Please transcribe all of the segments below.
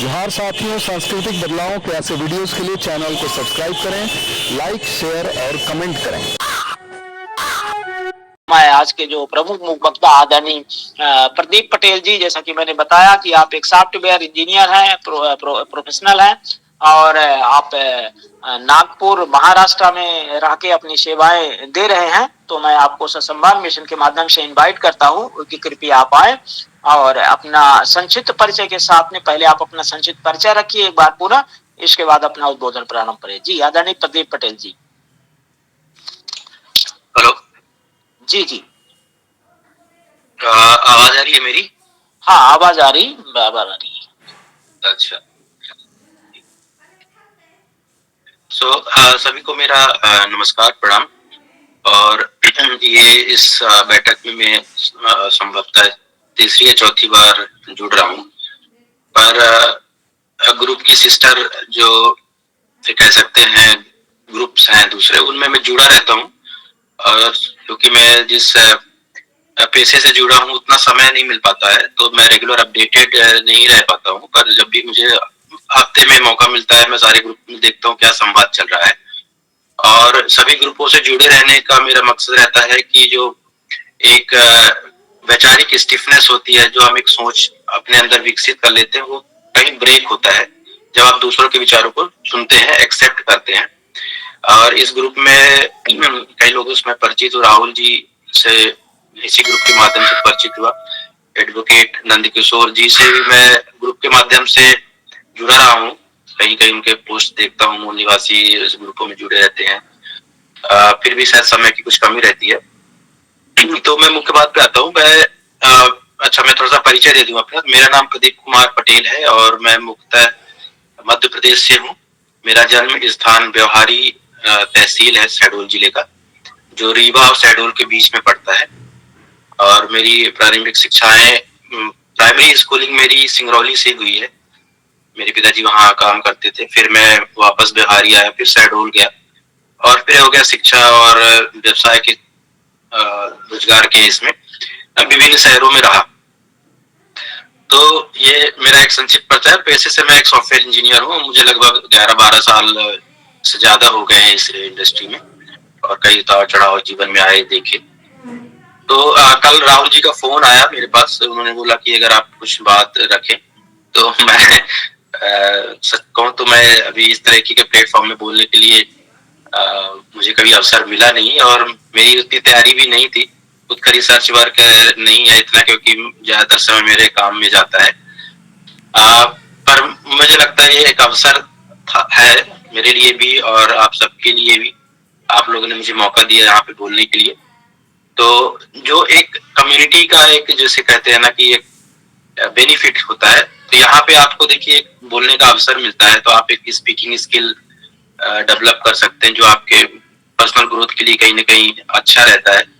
जोहार साथियों, सांस्कृतिक बदलावों के ऐसे वीडियोस के लिए चैनल को सब्सक्राइब करें, लाइक, शेयर और कमेंट करें। मैं आज के जो प्रमुख वक्ता आदरणीय प्रदीप पटेल जी, जैसा कि मैंने बताया कि आप एक सॉफ्टवेयर इंजीनियर हैं, प्रोफेशनल हैं और आप नागपुर महाराष्ट्र में रह के अपनी सेवाएं दे रहे हैं। तो मैं आपको सत्संबाद मिशन के माध्यम से इनवाइट करता हूं कि कृपया आप आए और अपना संक्षिप्त परिचय के साथ में पहले आप अपना संक्षिप्त परिचय रखिए एक बार पूरा, इसके बाद अपना उद्बोधन प्रारंभ करें। जी आदरणीय प्रदीप पटेल जी। हेलो जी जी। आवाज आ रही है मेरी? हाँ आवाज आ रही, बराबर आ रही है। अच्छा। सभी को मेरा नमस्कार, प्रणाम। और ये इस बैठक में मैं संभवतः तीसरी या चौथी बार जुड़ रहा हूँ, पर ग्रुप की सिस्टर जो कह सकते हैं ग्रुप्स हैं दूसरे, उनमें मैं जुड़ा रहता हूँ। और क्योंकि मैं जिस पेशे से जुड़ा हूँ उतना समय नहीं मिल पाता है, तो मैं रेगुलर अपडेटेड नहीं रह पाता हूँ। पर जब भी मुझे हफ्ते में मौका मिलता है, मैं सारे ग्रुप में देखता हूँ क्या संवाद चल रहा है। और सभी ग्रुपों से जुड़े रहने का मेरा मकसद रहता है कि जो एक वैचारिक स्टिफनेस होती है, जो हम एक सोच अपने अंदर विकसित कर लेते हैं, वो कहीं ब्रेक होता है जब आप दूसरों के विचारों को सुनते हैं, एक्सेप्ट करते हैं। और इस ग्रुप में कई लोग उसमें परिचित, राहुल जी से इसी ग्रुप के माध्यम से परिचित हुआ। एडवोकेट नंद किशोर जी से भी मैं ग्रुप के माध्यम से जुड़ा रहा हूँ। कहीं कहीं उनके पोस्ट देखता हूँ, मूल निवासी इस ग्रुपों में जुड़े रहते हैं। फिर भी शायद समय की कुछ कमी रहती है। तो मैं मुख्य बात पे आता हूँ। मैं थोड़ा सा परिचय दे दूं अपना। मेरा नाम प्रदीप कुमार पटेल है और मैं मुख्यतः मध्य प्रदेश से हूँ। मेरा जन्म स्थान व्यवहारी तहसील है शहडोल जिले का, जो रीवा और शहडोल के बीच में पड़ता है। और मेरी प्रारंभिक शिक्षाएं, प्राइमरी स्कूलिंग मेरी सिंगरौली से हुई है। मेरे पिताजी वहाँ काम करते थे। फिर मैं वापस बिहारी आया, फिर शहडोल गया और फिर हो गया शिक्षा और व्यवसाय के रोजगार के इसमें विभिन्न शहरों में रहा। तो ये मेरा एक संक्षिप्त परिचय है। पेशे से मैं एक सॉफ्टवेयर इंजीनियर हूँ। मुझे लगभग 11-12 साल से ज्यादा हो गए हैं इस इंडस्ट्री में और कई उतार चढ़ाव जीवन में आए देखे। तो कल राहुल जी का फोन आया मेरे पास। उन्होंने बोला कि अगर आप कुछ बात रखें, तो मैं सच कहूँ तो मैं अभी इस तरह के प्लेटफॉर्म में बोलने के लिए मुझे कभी अवसर मिला नहीं और मेरी उतनी तैयारी भी नहीं थी। खुद का रिसर्च वर्क नहीं है इतना, क्योंकि ज्यादातर समय मेरे काम में जाता है। पर मुझे लगता है ये एक अवसर है मेरे लिए भी और आप सबके लिए भी। आप लोगों ने मुझे मौका दिया यहाँ पे बोलने के लिए। तो जो एक कम्युनिटी का एक, जैसे कहते हैं ना कि एक बेनिफिट होता है, तो यहाँ पे आपको देखिए बोलने का अवसर मिलता है, तो आप एक स्पीकिंग स्किल डेवलप कर सकते हैं, जो आपके पर्सनल ग्रोथ के लिए कहीं ना कहीं अच्छा रहता है।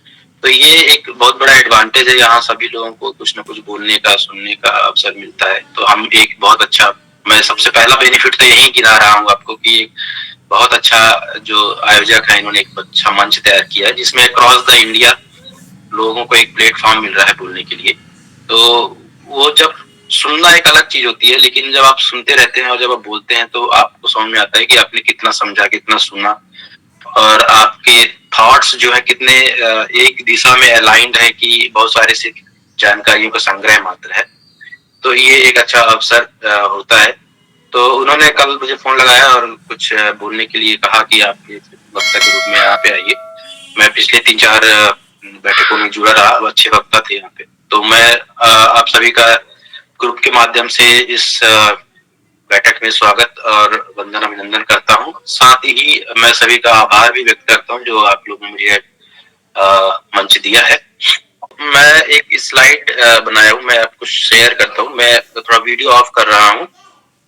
तो ये एक बहुत बड़ा एडवांटेज है। यहाँ सभी लोगों को कुछ ना कुछ बोलने का, सुनने का अवसर मिलता है। तो हम एक बहुत अच्छा, मैं सबसे पहला बेनिफिट तो यही गिना रहा हूँ आपको कि एक बहुत अच्छा जो आयोजक है, इन्होंने एक अच्छा मंच तैयार किया है जिसमें अक्रॉस द इंडिया लोगों को एक प्लेटफॉर्म मिल रहा है बोलने के लिए। तो वो जब सुनना एक अलग चीज होती है, लेकिन जब आप सुनते रहते हैं और जब आप बोलते हैं तो आपको समझ में आता है कि आपने कितना समझा, कितना सुना और आपके थॉट्स जो है कितने एक दिशा में अलाइंड है कि बहुत सारे सिर्फ जानकारियों का संग्रह मात्र है। तो ये एक अच्छा अवसर होता है। तो उन्होंने कल मुझे फोन लगाया और कुछ बोलने के लिए कहा कि आप वक्ता के रूप में यहाँ पे आइए। मैं पिछले 3-4 बैठकों में जुड़ा रहा, अच्छे वक्ता थे यहाँ पे। तो मैं आप सभी का ग्रुप के माध्यम से इस बैठक में स्वागत और वंदन अभिनंदन करता हूँ। साथ ही मैं सभी का आभार भी व्यक्त करता हूँ जो आप लोगों ने मुझे मंच दिया है। मैं एक स्लाइड बनाया हूँ, मैं आपको शेयर करता हूँ। मैं थोड़ा वीडियो ऑफ कर रहा हूँ,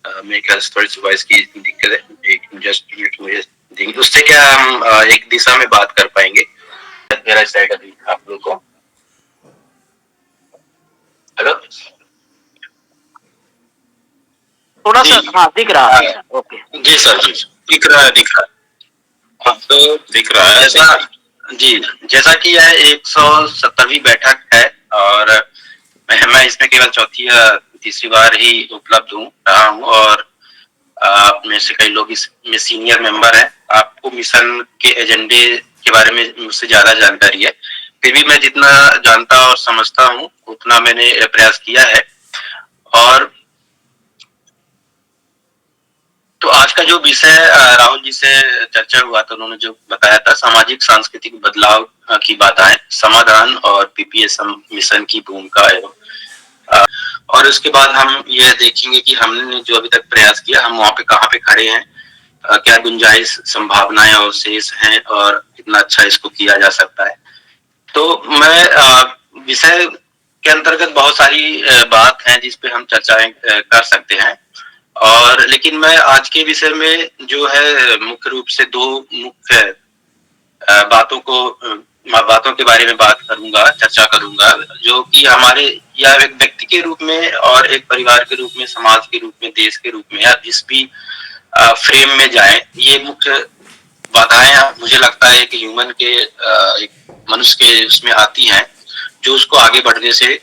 मेरे ख्याल से थोड़ी सी वॉइस की दिक्कत है। एक जस्ट मिनट मुझे देंगे, उससे क्या हम एक दिशा में बात कर पाएंगे। मेरा स्लाइड अभी आप लोग को, हेलो थोड़ा सा, हाँ दिख रहा है। ओके जी सर, जी दिख रहा है, दिख रहा है। हाँ, तो दिख रहा है जैसा जी, जैसा कि यह 170वीं बैठक है और मैं इसमें केवल चौथी या तीसरी बार ही उपलब्ध रहा हूँ और आप में से कई लोग इसमें सीनियर मेंबर हैं। आपको मिशन के एजेंडे के बारे में मुझसे ज़्यादा जानकारी है। फिर भी मैं जितना जानता और समझता हूँ उतना मैंने प्रयास किया है। और तो आज का जो विषय राहुल जी से चर्चा हुआ था, उन्होंने जो बताया था सामाजिक सांस्कृतिक बदलाव की बाधाएं, समाधान और पीपीएसएम मिशन की भूमिका एवं और उसके बाद हम यह देखेंगे कि हमने जो अभी तक प्रयास किया हम वहाँ पे कहाँ पे खड़े हैं, क्या गुंजाइश, संभावनाएं और शेष हैं और कितना अच्छा इसको किया जा सकता है। तो मैं विषय के अंतर्गत बहुत सारी बात है जिस पे हम चर्चाएं कर सकते हैं। और लेकिन मैं आज के विषय में जो है मुख्य रूप से दो मुख्य बातों के बारे में बात करूंगा, चर्चा करूंगा, जो कि हमारे या एक व्यक्ति के रूप में और एक परिवार के रूप में, समाज के रूप में, देश के रूप में या जिस भी फ्रेम में जाए, ये मुख्य बाधाएं मुझे लगता है कि ह्यूमन के एक मनुष्य के उसमें आती हैं जो उसको आगे बढ़ने से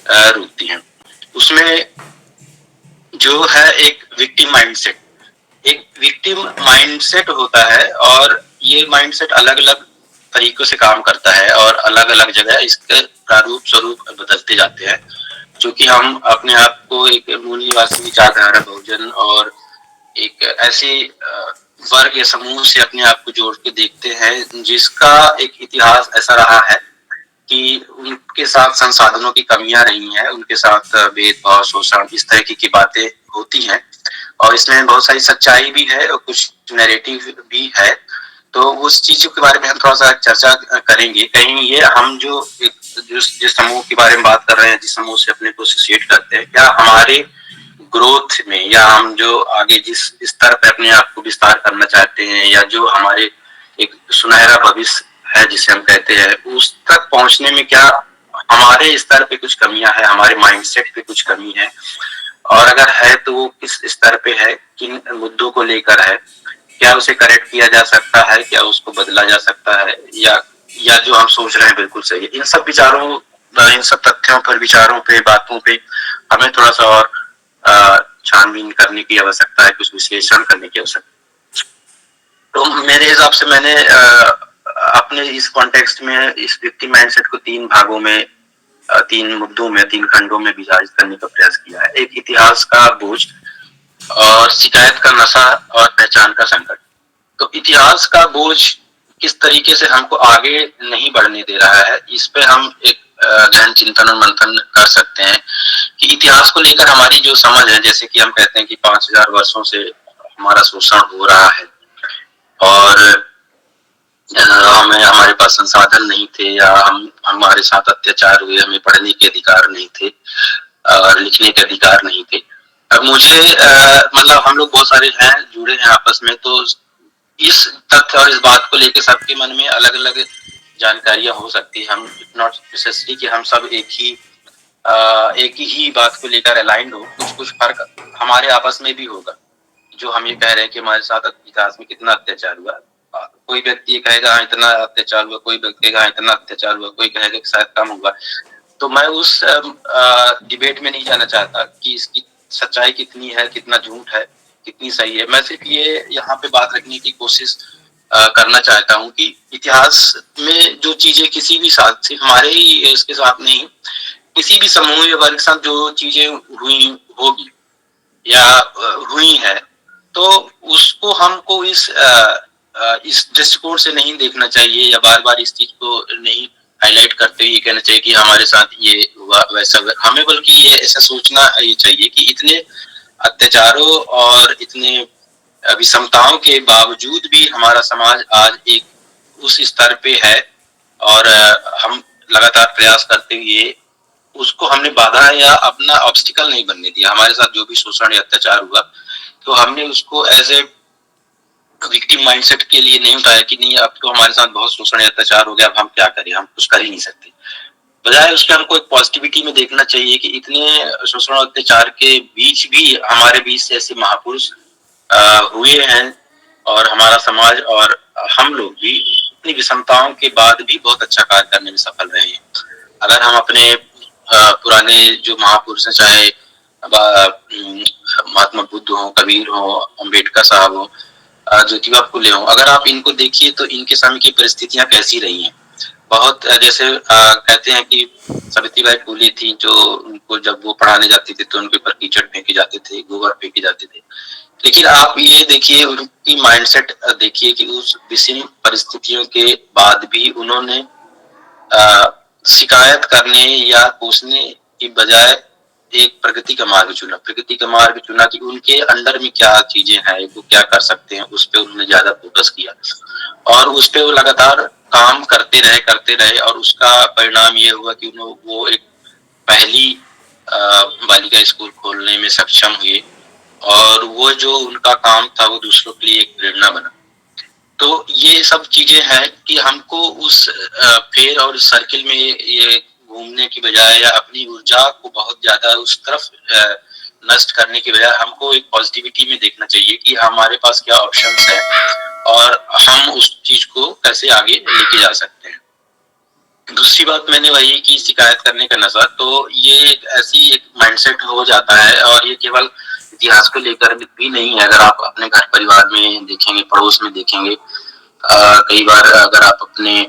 रोकती हैं। उसमें जो है एक विक्टिम माइंडसेट, एक विक्टिम माइंडसेट होता है और ये माइंडसेट अलग अलग तरीकों से काम करता है और अलग अलग जगह इसके प्रारूप स्वरूप बदलते जाते हैं। क्योंकि हम अपने आप को एक मूल निवासी विचारधारा बहुजन और एक ऐसे वर्ग या समूह से अपने आप को जोड़ के देखते हैं जिसका एक इतिहास ऐसा रहा है कि उनके साथ संसाधनों की कमियां रही हैं, उनके साथ भेदभाव, शोषण, इस तरह की बातें होती हैं और इसमें बहुत सारी सच्चाई भी है और कुछ नैरेटिव भी है। तो उस चीजों के बारे में हम थोड़ा सा चर्चा करेंगे। कहीं ये हम जिस समूह के बारे में बात कर रहे हैं, जिस समूह से अपने को एसोसिएट करते हैं, क्या हमारे ग्रोथ में या हम जो आगे जिस स्तर पे अपने आप को विस्तार करना चाहते हैं या जो हमारे एक सुनहरा भविष्य है जिसे हम कहते हैं, उस तक पहुंचने में क्या हमारे स्तर पे कुछ कमियां है, हमारे माइंडसेट पे कुछ कमी है, और अगर है तो वो किस स्तर पे है, किन मुद्दों को लेकर है, क्या उसे करेक्ट किया जा सकता है, क्या उसको बदला जा सकता है, या जो हम सोच रहे हैं बिल्कुल सही है। इन सब विचारों, इन सब तथ्यों पर, विचारों पे, बातों पे हमें थोड़ा सा और छानबीन करने की आवश्यकता है, कुछ विश्लेषण करने की आवश्यकता। तो मेरे हिसाब से मैंने अपने इस कॉन्टेक्स्ट में इस विक्टिम माइंडसेट को तीन भागों में, तीन मुद्दों में, तीन खंडों में विभाजित करने का प्रयास किया है। एक इतिहास का बोझ और शिकायत का नशा और पहचान का संकट। तो इतिहास का बोझ किस तरीके से हमको आगे नहीं बढ़ने दे रहा है, इस पे हम एक गहन चिंतन और मंथन कर सकते हैं कि इतिहास को लेकर हमारी जो समझ है, जैसे कि हम कहते हैं कि 5000 वर्षों से हमारा शोषण हो रहा है और हमारे पास संसाधन नहीं थे या हमारे साथ अत्याचार हुए, हमें पढ़ने के अधिकार नहीं थे और लिखने के अधिकार नहीं थे। अब मुझे मतलब हम लोग बहुत सारे हैं, जुड़े हैं आपस में, तो इस तथ्य और इस बात को लेकर सबके मन में अलग अलग जानकारियां हो सकती है। हम नॉट नेसेसरी कि हम सब एक ही बात को लेकर अलाइंड हो, कुछ फर्क हमारे आपस में भी होगा। जो हम ये कह रहे हैं कि हमारे साथ इतिहास में कितना अत्याचार हुआ, कोई व्यक्ति ये कहेगा हाँ इतना अत्याचार हुआ, कोई व्यक्ति कहेगा हाँ इतना अत्याचार हुआ, कोई कहेगा कि शायद कम हुआ। तो मैं उस डिबेट में नहीं जाना चाहता कि इसकी सच्चाई कितनी है, कितना झूठ है, कितनी सही है। मैं सिर्फ ये यहाँ पे बात रखने की कोशिश करना चाहता हूँ कि इतिहास में जो चीजें किसी भी साथ, सिर्फ हमारे ही इसके साथ नहीं, किसी भी समूह या वर्ग के साथ जो चीजें हुई होगी या हुई है, तो उसको हमको इस दृष्टिकोण से नहीं देखना चाहिए या बार बार इस चीज को नहीं हाईलाइट करते हुए कहना चाहिए कि हमारे साथ ये हुआ वैसा हुआ। हमें बल्कि ये ऐसा सोचना ये चाहिए कि इतने अत्याचारों और इतने विषमताओं के बावजूद भी हमारा समाज आज एक उस स्तर पे है और हम लगातार प्रयास करते हुए उसको हमने बाधा या अपना ऑब्स्टिकल नहीं बनने दिया। हमारे साथ जो भी शोषण या अत्याचार हुआ तो हमने उसको एज ए विक्टिम माइंडसेट के लिए नहीं उठाया कि नहीं अब तो हमारे साथ बहुत शोषण या अत्याचार हो गया, अब हम क्या करें, हम कुछ कर ही नहीं सकते। बजाय उसके हमको एक पॉजिटिविटी में देखना चाहिए कि इतने शोषण और अत्याचार के बीच भी हमारे बीच ऐसे महापुरुष हुए हैं और हमारा समाज और हम लोग भी इतनी विषमताओं के बाद भी बहुत अच्छा कार्य करने में सफल रहे हैं। अगर हम अपने पुराने जो महापुरुष हैं, चाहे महात्मा बुद्ध हो, कबीर हो, अम्बेडकर साहब हो, ज्योतिबा फुले हो, अगर आप इनको देखिए तो इनके समय की परिस्थितियां कैसी रही हैं। बहुत जैसे कहते हैं कि सावित्रीबाई फुले थी, जो उनको जब वो पढ़ाने जाती थी तो उनके ऊपर कीचड़ फेंके जाते थे, गोबर फेंके जाते थे। लेकिन आप ये देखिए उनकी माइंडसेट देखिए कि उस विषम परिस्थितियों के बाद भी उन्होंने शिकायत करने या पूछने की बजाय एक प्रगति का मार्ग चुना। प्रगति का मार्ग चुना कि उनके अंडर में क्या चीजें हैं, वो क्या कर सकते हैं, उस पे उन्होंने ज्यादा फोकस किया और उस पे वो लगातार काम करते रहे और उसका परिणाम ये हुआ कि वो एक पहली बालिका स्कूल खोलने में सक्षम हुए और वो जो उनका काम था वो दूसरों के लिए एक प्रेरणा बना। तो ये सब चीजें हैं कि हमको उस फेर और सर्किल में ये घूमने की बजाय या अपनी ऊर्जा को बहुत ज्यादा उस तरफ नष्ट करने की बजाय हमको एक पॉजिटिविटी में देखना चाहिए कि हमारे पास क्या ऑप्शंस है और हम उस चीज को कैसे आगे लेके जा सकते हैं। दूसरी बात मैंने वही की शिकायत करने का नशा, तो ये एक ऐसी एक माइंडसेट हो जाता है और ये केवल इतिहास को लेकर भी नहीं है। अगर आप अपने घर परिवार में देखेंगे, पड़ोस में देखेंगे, कई बार अगर आप अपने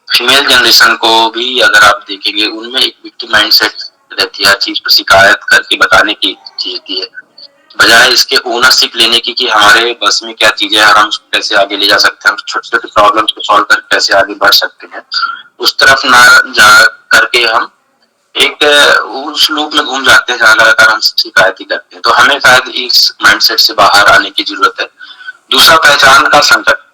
फीमेल जनरेशन को भी अगर आप देखेंगे, उनमें एक विक्टिम माइंडसेट रहती है, हर चीज पर शिकायत करके बताने की चीज है, बजाय इसके ओनरशिप लेने की कि हमारे बस में क्या चीजें हैं, हम कैसे आगे ले जा सकते हैं, हम छोटे छोटे प्रॉब्लम्स को सॉल्व कर कैसे आगे बढ़ सकते हैं, उस तरफ ना जा करके हम एक उस लूप में घूम जाते हैं जहाँ लगातार हम शिकायत ही करते हैं। तो हमें शायद इस माइंडसेट से बाहर आने की जरूरत है। दूसरा, पहचान का संकट।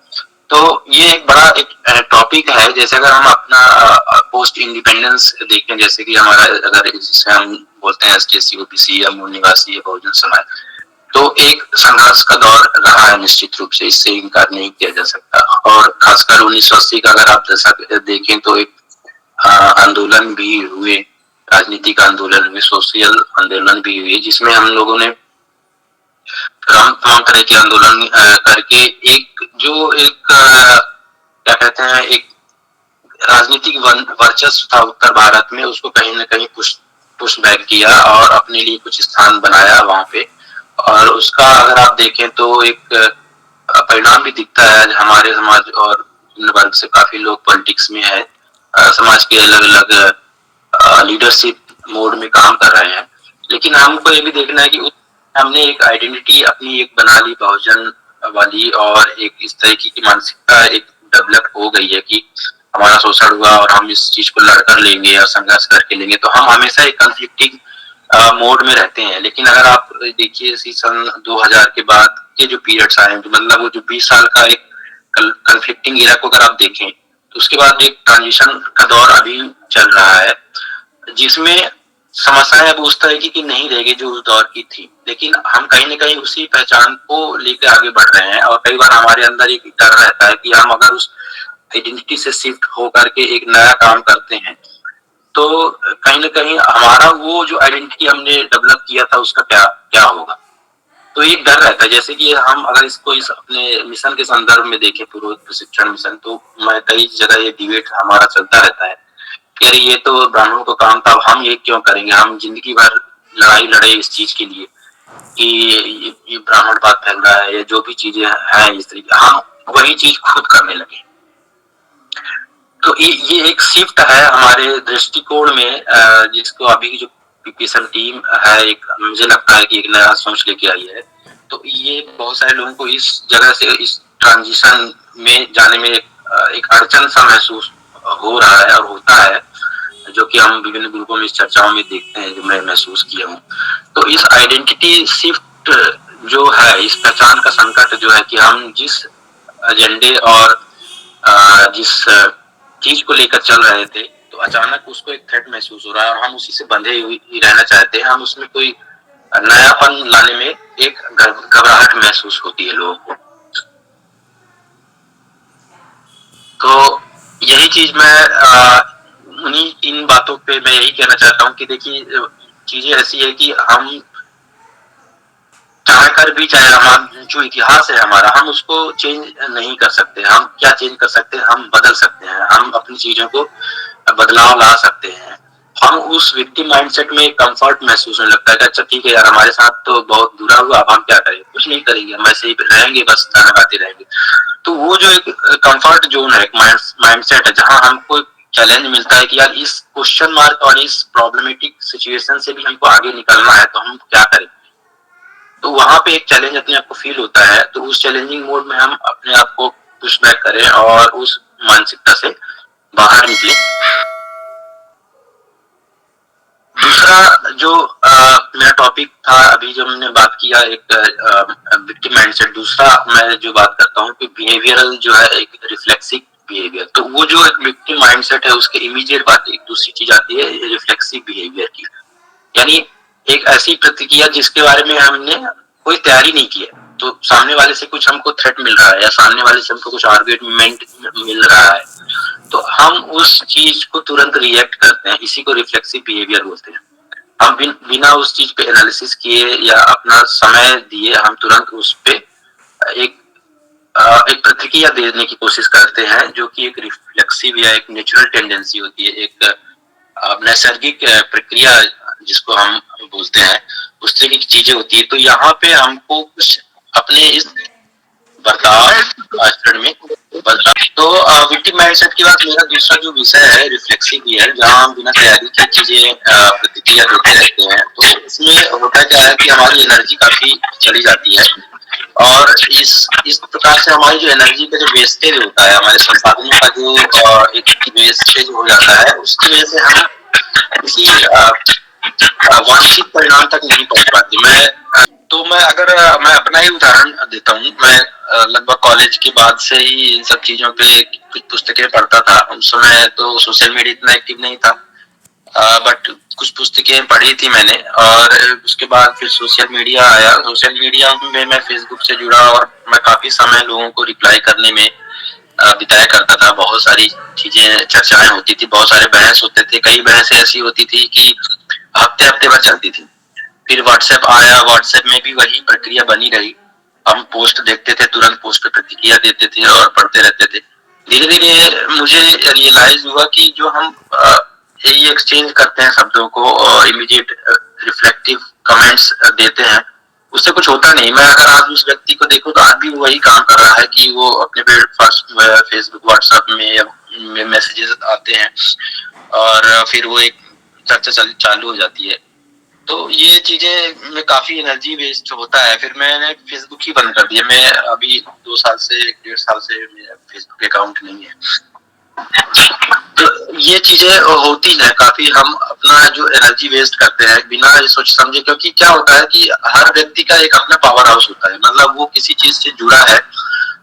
तो ये एक बड़ा एक टॉपिक है। जैसे अगर हम अपना पोस्ट इंडिपेंडेंस देखें, जैसे कि हमारा अगर जिसे हम बोलते हैं एसटीएससी, ओबीसी या मूल निवासी या बहुजन समाज, तो एक संघर्ष का दौर रहा है निश्चित रूप से, इससे इनकार नहीं किया जा सकता। और खासकर 1980 का अगर आप जैसा देखें तो एक आंदोलन भी हुए, राजनीतिक आंदोलन हुए, सोशल आंदोलन भी हुए, जिसमें हम लोगों ने तमाम तरह के आंदोलन करके एक जो एक क्या कहते हैं, एक राजनीतिक वर्चस्व था उत्तर भारत में, उसको कहीं ना कहीं पुश बैक किया और अपने लिए कुछ स्थान बनाया वहां पे। और उसका अगर आप देखें तो एक परिणाम भी दिखता है। हमारे समाज और वर्ग से काफी लोग पॉलिटिक्स में है, समाज के अलग अलग लीडरशिप मोड में काम कर रहे हैं। लेकिन हमको ये भी देखना है कि हमने एक आइडेंटिटी अपनी एक बना ली बहुजन वाली, और एक इस तरह की मानसिकता एक डेवलप हो गई है कि हमारा शोषण हुआ और हम इस चीज को लड़कर लेंगे और संघर्ष करके लेंगे, तो हम हमेशा एक कन्फ्लिक्टिंग मोड में रहते हैं। लेकिन अगर आप देखिए सन 2000 के बाद के जो पीरियड्स आए, मतलब वो जो 20 साल का एक कन्फ्लिक्टिंग एरा को अगर आप देखें, तो उसके बाद एक ट्रांजिशन का दौर अभी चल रहा है, जिसमें समस्याएं अब उस तरह की नहीं रहेगी जो उस दौर की थी। लेकिन हम कहीं न कहीं उसी पहचान को लेकर आगे बढ़ रहे हैं और कई बार हमारे अंदर एक डर रहता है कि हम अगर उस आइडेंटिटी से शिफ्ट होकर के एक नया काम करते हैं, तो कहीं न कहीं हमारा वो जो आइडेंटिटी हमने डेवलप किया था उसका क्या क्या होगा। तो एक डर रहता है। जैसे कि हम अगर इसको इस अपने मिशन के संदर्भ में देखें, पुरोहित प्रशिक्षण मिशन, तो मैं कई जगह ये डिबेट हमारा चलता रहता है कि अरे ये तो ब्राह्मणों का काम था, हम ये क्यों करेंगे, हम जिंदगी भर लड़ाई लड़े इस चीज के लिए कि ये ब्राह्मण बात फैल रहा है, या जो भी चीजें हैं इस तरीके, हम वही चीज खुद करने लगे। तो ये एक शिफ्ट है हमारे दृष्टिकोण में, जिसको अभी जो पीपीएसएल टीम है, एक मुझे लगता है कि एक नया सोच लेके आई है। तो ये बहुत सारे लोगों को इस जगह से इस ट्रांजिशन में जाने में एक अड़चन सा महसूस हो रहा है और होता है, जो कि हम विभिन्न ग्रुपों में इस चर्चाओं में देखते हैं, जो मैं महसूस किया हूँ। तो इस आइडेंटिटी शिफ्ट जो है, इस पहचान का संकट जो है कि हम जिस एजेंडे और जिस चीज को लेकर चल रहे थे, तो अचानक उसको एक थ्रेट महसूस हो रहा है और हम उसी से बंधे ही रहना चाहते हैं। हम उसमें कोई नयापन लाने में एक घबराहट महसूस होती है लोगों को। तो यही चीज मैं उन्हीं इन बातों पे मैं यही कहना चाहता हूँ कि देखिए, चीजें ऐसी है कि हम चाह कर भी, चाहे हमारा जो इतिहास है हमारा, हम उसको चेंज नहीं कर सकते। हम क्या चेंज कर सकते हैं, हम बदल सकते हैं, हम अपनी चीजों को बदलाव ला सकते हैं। हम उस विक्टिम माइंडसेट में कंफर्ट महसूस होने लगता है कि अच्छा ठीक है यार, हमारे साथ तो बहुत बुरा हुआ, अब हम क्या करेंगे, कुछ नहीं करेंगे, हम ऐसे ही रहेंगे, बस गाना गाते रहेंगे। तो वो जो एक कंफर्ट जोन है, एक माइंडसेट है, जहां हमको चैलेंज मिलता है कि यार इस क्वेश्चन मार्क और इस प्रॉब्लमेटिक सिचुएशन से भी हमको आगे निकलना है, तो हम क्या करें। तो वहां पे एक चैलेंज अपने आप को फील होता है, तो उस चैलेंजिंग मोड में हम अपने आप को पुश बैक करें और उस मानसिकता से बाहर निकले। दूसरा जो मेरा टॉपिक था अभी जो हमने बात किया, एक विक्टिम माइंडसेट, दूसरा मैं जो बात करता हूँ कि बिहेवियरल जो है, एक रिफ्लेक्सिव बिहेवियर। तो वो जो एक विक्टिम माइंडसेट है, उसके इमीडिएट बात एक दूसरी चीज आती है रिफ्लेक्सिव बिहेवियर की, यानी एक ऐसी प्रतिक्रिया जिसके बारे में हमने कोई तैयारी नहीं की है, तो सामने वाले से कुछ हमको थ्रेट मिल रहा है या सामने वाले से हमको कुछ आर्गुमेंट मिल रहा है, तो हम उस चीज को तुरंत रिएक्ट करते हैं। इसी को रिफ्लेक्सिव बिहेवियर बोलते हैं। हम बिना उस चीज पे एनालिसिस किए या अपना समय दिए हम तुरंत उस पे एक एक प्रतिक्रिया देने की कोशिश करते हैं, जो कि एक रिफ्लेक्सिव या एक नेचुरल टेंडेंसी होती है, एक नैसर्गिक प्रक्रिया जिसको हम बोलते हैं, उस तरह की चीजें होती है। तो यहाँ पे हमको कुछ अपने इस बर्ताव आचरण में बदलाव। तो विक्टिम माइंडसेट के बाद मेरा दूसरा जो विषय है रिफ्लेक्सिव बिहेवियर, जहाँ हम बिना तैयारी की चीजें प्रतिक्रिया देते रहते हैं। तो इसमें होता क्या है कि हमारी एनर्जी काफी चली जाती है, और इस प्रकार से हमारी जो एनर्जी का जो वेस्टेज होता है, हमारे संसाधनों का जो एक वेस्टेज हो जाता है, उसकी वजह से हम किसी वांछित परिणाम तक नहीं पहुंच पाते। मैं अपना ही उदाहरण देता हूँ। मैं लगभग कॉलेज के बाद से ही इन सब चीजों पे कुछ पुस्तकें पढ़ता था। उस समय तो सोशल मीडिया इतना एक्टिव नहीं था, बट कुछ पुस्तकें पढ़ी थी मैंने, और उसके बाद फिर सोशल मीडिया आया। सोशल मीडिया में मैं फेसबुक से जुड़ा, और मैं काफी समय लोगों को रिप्लाई करने में बिताया करता था। बहुत सारी चीजें चर्चाएं होती थी, बहुत सारे बहस होते थे। कई बहसें ऐसी होती थी कि हफ्ते हफ्ते भर चलती थी। फिर व्हाट्सएप आया, व्हाट्सएप में भी वही प्रक्रिया बनी रही। हम पोस्ट देखते थे, तुरंत पोस्ट पे प्रतिक्रिया देते थे और पढ़ते रहते थे। धीरे धीरे मुझे रियलाइज हुआ कि जो हम यही एक्सचेंज करते हैं शब्दों को और इमीडिएट रिफ्लेक्टिव कमेंट्स देते हैं, उससे कुछ होता नहीं। मैं अगर आज उस व्यक्ति को देखूं तो आज भी वही काम कर रहा है कि वो अपने फेसबुक व्हाट्सएप में मैसेजेस आते हैं, और फिर वो एक चर्चा चालू हो जाती है। तो ये चीजें में काफी एनर्जी वेस्ट होता है। फिर मैंने फेसबुक ही बंद कर दिया। मैं अभी 1.5 साल से मेरा फेसबुक अकाउंट नहीं है। तो ये चीजें होती है काफी, हम अपना जो एनर्जी वेस्ट करते हैं बिना सोच समझे। क्योंकि क्या होता है कि हर व्यक्ति का एक अपना पावर हाउस होता है, मतलब वो किसी चीज से जुड़ा है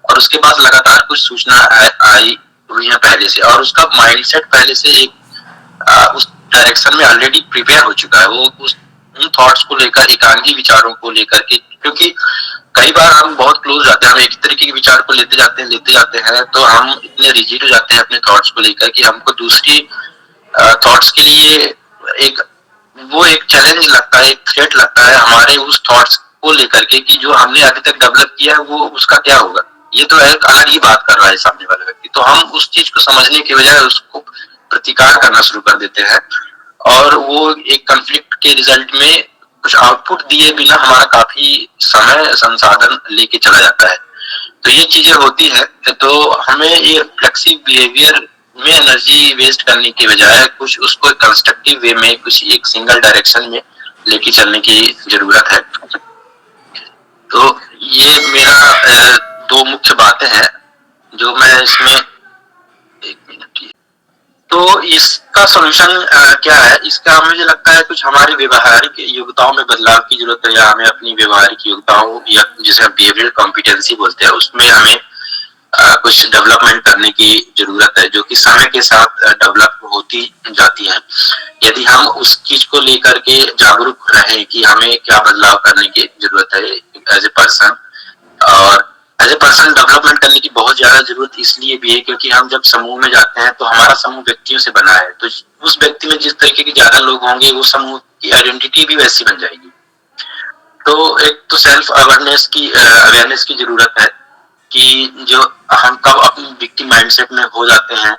और उसके पास लगातार कुछ सूचना आई हुई है पहले से, और उसका माइंडसेट पहले से एक उस डायरेक्शन में ऑलरेडी प्रिपेयर हो चुका है। वो उन थॉट्स को लेकर, एकांगी विचारों को लेकर के, क्योंकि कई बार हम बहुत क्लोज जाते हैं, हम एक तरीके के विचार को लेते जाते हैं, तो हम इतने रिजिड हो जाते हैं अपने थॉट्स को लेकर कि हमको दूसरी थॉट्स के लिए एक चैलेंज लगता है, एक थ्रेट लगता है हमारे उस थॉट्स को लेकर के कि जो हमने अभी तक डेवलप किया है वो उसका क्या होगा। ये तो एक अलग ही बात कर रहा है सामने वाला व्यक्ति। तो हम उस चीज को समझने के बजाय उसको प्रतिकार करना शुरू कर देते हैं, और वो एक कॉन्फ्लिक्ट के रिजल्ट में कुछ आउटपुट दिए बिना हमारा काफी समय संसाधन लेके चला जाता है। तो ये चीजें होती है। तो हमें ये फ्लेक्सिव बिहेवियर में एनर्जी वेस्ट करने की बजाय कुछ उसको कंस्ट्रक्टिव वे में, कुछ एक सिंगल डायरेक्शन में लेके चलने की जरूरत है। तो ये मेरा दो मुख्य बातें हैं जो मैं इसमें, एक मिनट, तो इसका सॉल्यूशन क्या है? इसका मुझे लगता है कुछ हमारी व्यवहारिक योग्यताओं में बदलाव की जरूरत है, या हमें अपनी व्यवहारिक योग्यताओं, या जिसे हम बिहेवियरल कॉम्पिटेंसी बोलते हैं, उसमें हमें कुछ डेवलपमेंट करने की जरूरत है, जो कि समय के साथ डेवलप होती जाती है। यदि हम उस चीज को लेकर के जागरूक रहें कि हमें क्या बदलाव करने की जरूरत है एज ए पर्सन, और एज ए पर्सन डेवलपमेंट करने की बहुत ज्यादा जरूरत इसलिए भी है क्योंकि हम जब समूह में जाते हैं तो हमारा समूह व्यक्तियों से बना है। तो उस व्यक्ति में जिस तरीके के ज्यादा लोग होंगे, वो समूह की आइडेंटिटी भी वैसी बन जाएगी। तो एक तो सेल्फ अवेयरनेस की जरूरत है कि जो हम कब अपनी विक्टिम माइंडसेट में हो जाते हैं,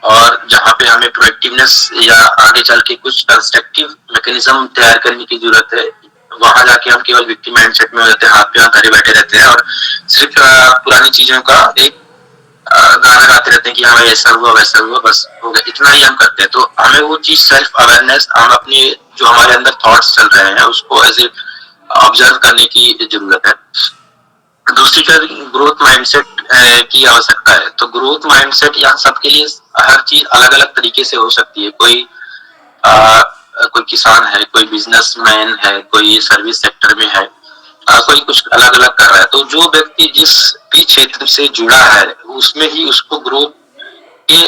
और जहाँ पे हमें प्रोएक्टिवनेस या आगे चल के कुछ कंस्ट्रक्टिव मैकेनिज्म तैयार करने की जरूरत है, वहां जाके हम केवल विक्टिम माइंडसेट में हो जाते हैं, हाथ पे धरे बैठे रहते हैं और सिर्फ पुरानी चीजों का एक गाना गाते रहते हैं कि हाँ ऐसा हुआ वैसा हुआ, बस हो गया, इतना ही हम करते हैं। तो हमें वो चीज सेल्फ अवेयरनेस, हम अपने जो हमारे अंदर थॉट्स चल रहे हैं उसको एज ए ऑब्जर्व करने की जरूरत है। दूसरी का ग्रोथ माइंडसेट की आवश्यकता है। तो ग्रोथ माइंडसेट यहाँ सबके लिए हर चीज अलग अलग तरीके से हो सकती है। कोई किसान है, कोई बिजनेसमैन है, कोई सर्विस सेक्टर में है, कोई कुछ अलग अलग कर रहा है। तो जो व्यक्ति जिस भी क्षेत्र से जुड़ा है उसमें ही उसको ग्रोथ के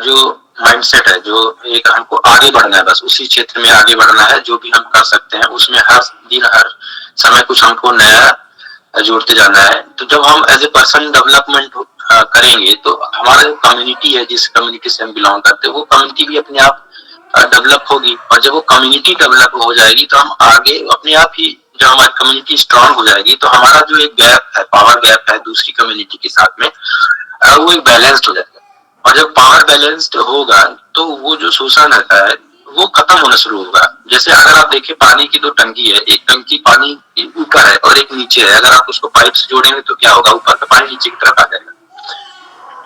जो माइंडसेट है, जो एक हमको आगे बढ़ना है, बस उसी क्षेत्र में आगे बढ़ना है। जो भी हम कर सकते हैं उसमें हर दिन हर समय कुछ हमको नया जोड़ते जाना है। तो जब हम एज ए पर्सन डेवलपमेंट करेंगे तो हमारा जो कम्युनिटी है, जिस कम्युनिटी से हम बिलोंग करते हैं, वो कम्युनिटी भी अपने आप डेवलप होगी। और जब वो कम्युनिटी डेवलप हो जाएगी तो हम आगे अपने आप ही, जब हमारी कम्युनिटी स्ट्रांग हो जाएगी तो हमारा जो एक गैप है, पावर गैप है दूसरी कम्युनिटी के साथ में, वो एक बैलेंस्ड हो जाएगा। और जब पावर बैलेंस्ड होगा तो वो जो शोषण रहता है वो खत्म होना शुरू होगा। जैसे अगर आप देखें पानी की दो टंकी है, एक टंकी पानी ऊपर है और एक नीचे है, अगर आप उसको पाइप से जोड़ेंगे तो क्या होगा, ऊपर का पानी नीचे की तरफ आ जाएगा।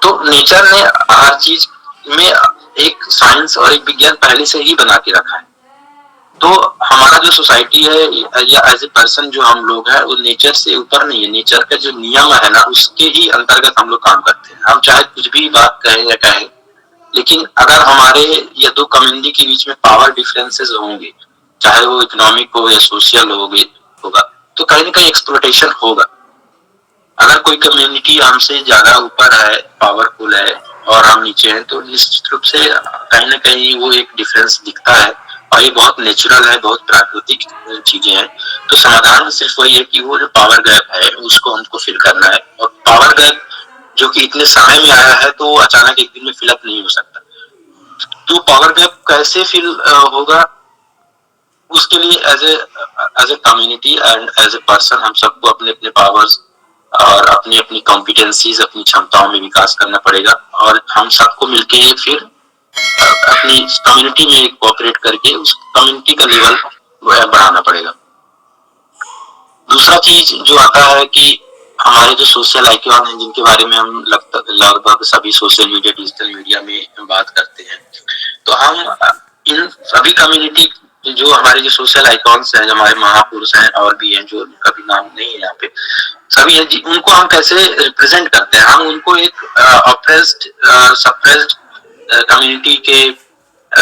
तो नेचर ने हर चीज में एक साइंस और एक विज्ञान पहले से ही बना के रखा है। तो हमारा जो सोसाइटी है या एज ए पर्सन जो हम लोग हैं वो नेचर से ऊपर नहीं है। नेचर का जो नियम है ना उसके ही अंतर्गत हम लोग काम करते हैं। हम चाहे कुछ भी बात कहें या कहें, लेकिन अगर हमारे या दो कम्युनिटी के बीच में पावर डिफरेंसेस होंगे, चाहे वो इकोनॉमिक हो या सोशल होगा, तो कहीं ना कहीं एक्सप्लोटेशन होगा। अगर कोई कम्युनिटी हमसे ज्यादा ऊपर है, पावरफुल है, और हम नीचे हैं, तो निश्चित रूप से कहीं ना कहीं वो एक डिफरेंस दिखता है। और ये बहुत नेचुरल है, बहुत प्राकृतिक चीजें हैं। तो समाधान सिर्फ वही है कि वो जो पावर गैप है उसको हमको फिल करना है। और पावर गैप जो कि इतने समय में आया है तो वो अचानक एक दिन में फिलअप नहीं हो सकता। तो पावर गैप कैसे फिल होगा, उसके लिए as a community and as a person हम सबको अपने अपने पावर्स और अपनी अपनी कॉम्पिटेंसीज, अपनी क्षमताओं में विकास करना पड़ेगा। और हम सबको मिलके फिर अपनी कम्युनिटी में कोऑपरेट करके उस कम्युनिटी का लेवल बढ़ाना पड़ेगा। दूसरा चीज जो आता है कि हमारे जो सोशल आइकॉन हैं, जिनके बारे में हम लगभग सभी सोशल मीडिया, डिजिटल मीडिया में बात करते हैं, तो हम इन सभी कम्युनिटी जो हमारे जो सोशल आइकॉन्स हैं, जो हमारे महापुरुष हैं और भी हैं जो उनका भी नाम नहीं है यहाँ पे, सभी हैं, उनको हम कैसे रिप्रेजेंट करते हैं। हम उनको एक ऑप्रेस्ड सप्रेस्ड कम्युनिटी के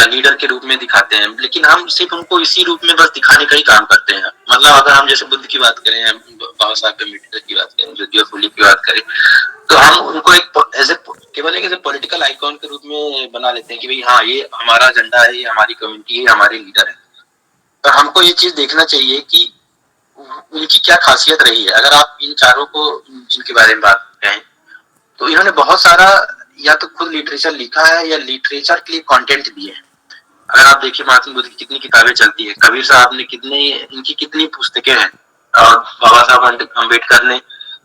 लीडर के रूप में दिखाते हैं, लेकिन हम सिर्फ उनको इसी रूप में बस दिखाने का ही काम करते हैं। मतलब अगर हम जैसे बुद्ध की बात करें, बाबा साहब अम्बेडकर की बात करें, ज्योतिबा फुले की बात करें, तो हम उनको एक केवल एक पॉलिटिकल आइकॉन के रूप में बना लेते हैं कि भाई हाँ ये हमारा एजेंडा है, ये हमारी कम्युनिटी है, हमारे लीडर है। पर हमको ये चीज देखना चाहिए कि उनकी क्या खासियत रही है। अगर आप इन चारों को जिनके बारे में बात करें, तो इन्होंने बहुत सारा या तो खुद लिटरेचर लिखा है या लिटरेचर के लिए कंटेंट दिए हैं। अगर आप देखिए महात्मा बुद्ध की कितनी किताबें चलती है, कबीर साहब ने इनकी कितनी पुस्तकें हैं, और बाबा साहब अम्बेडकर ने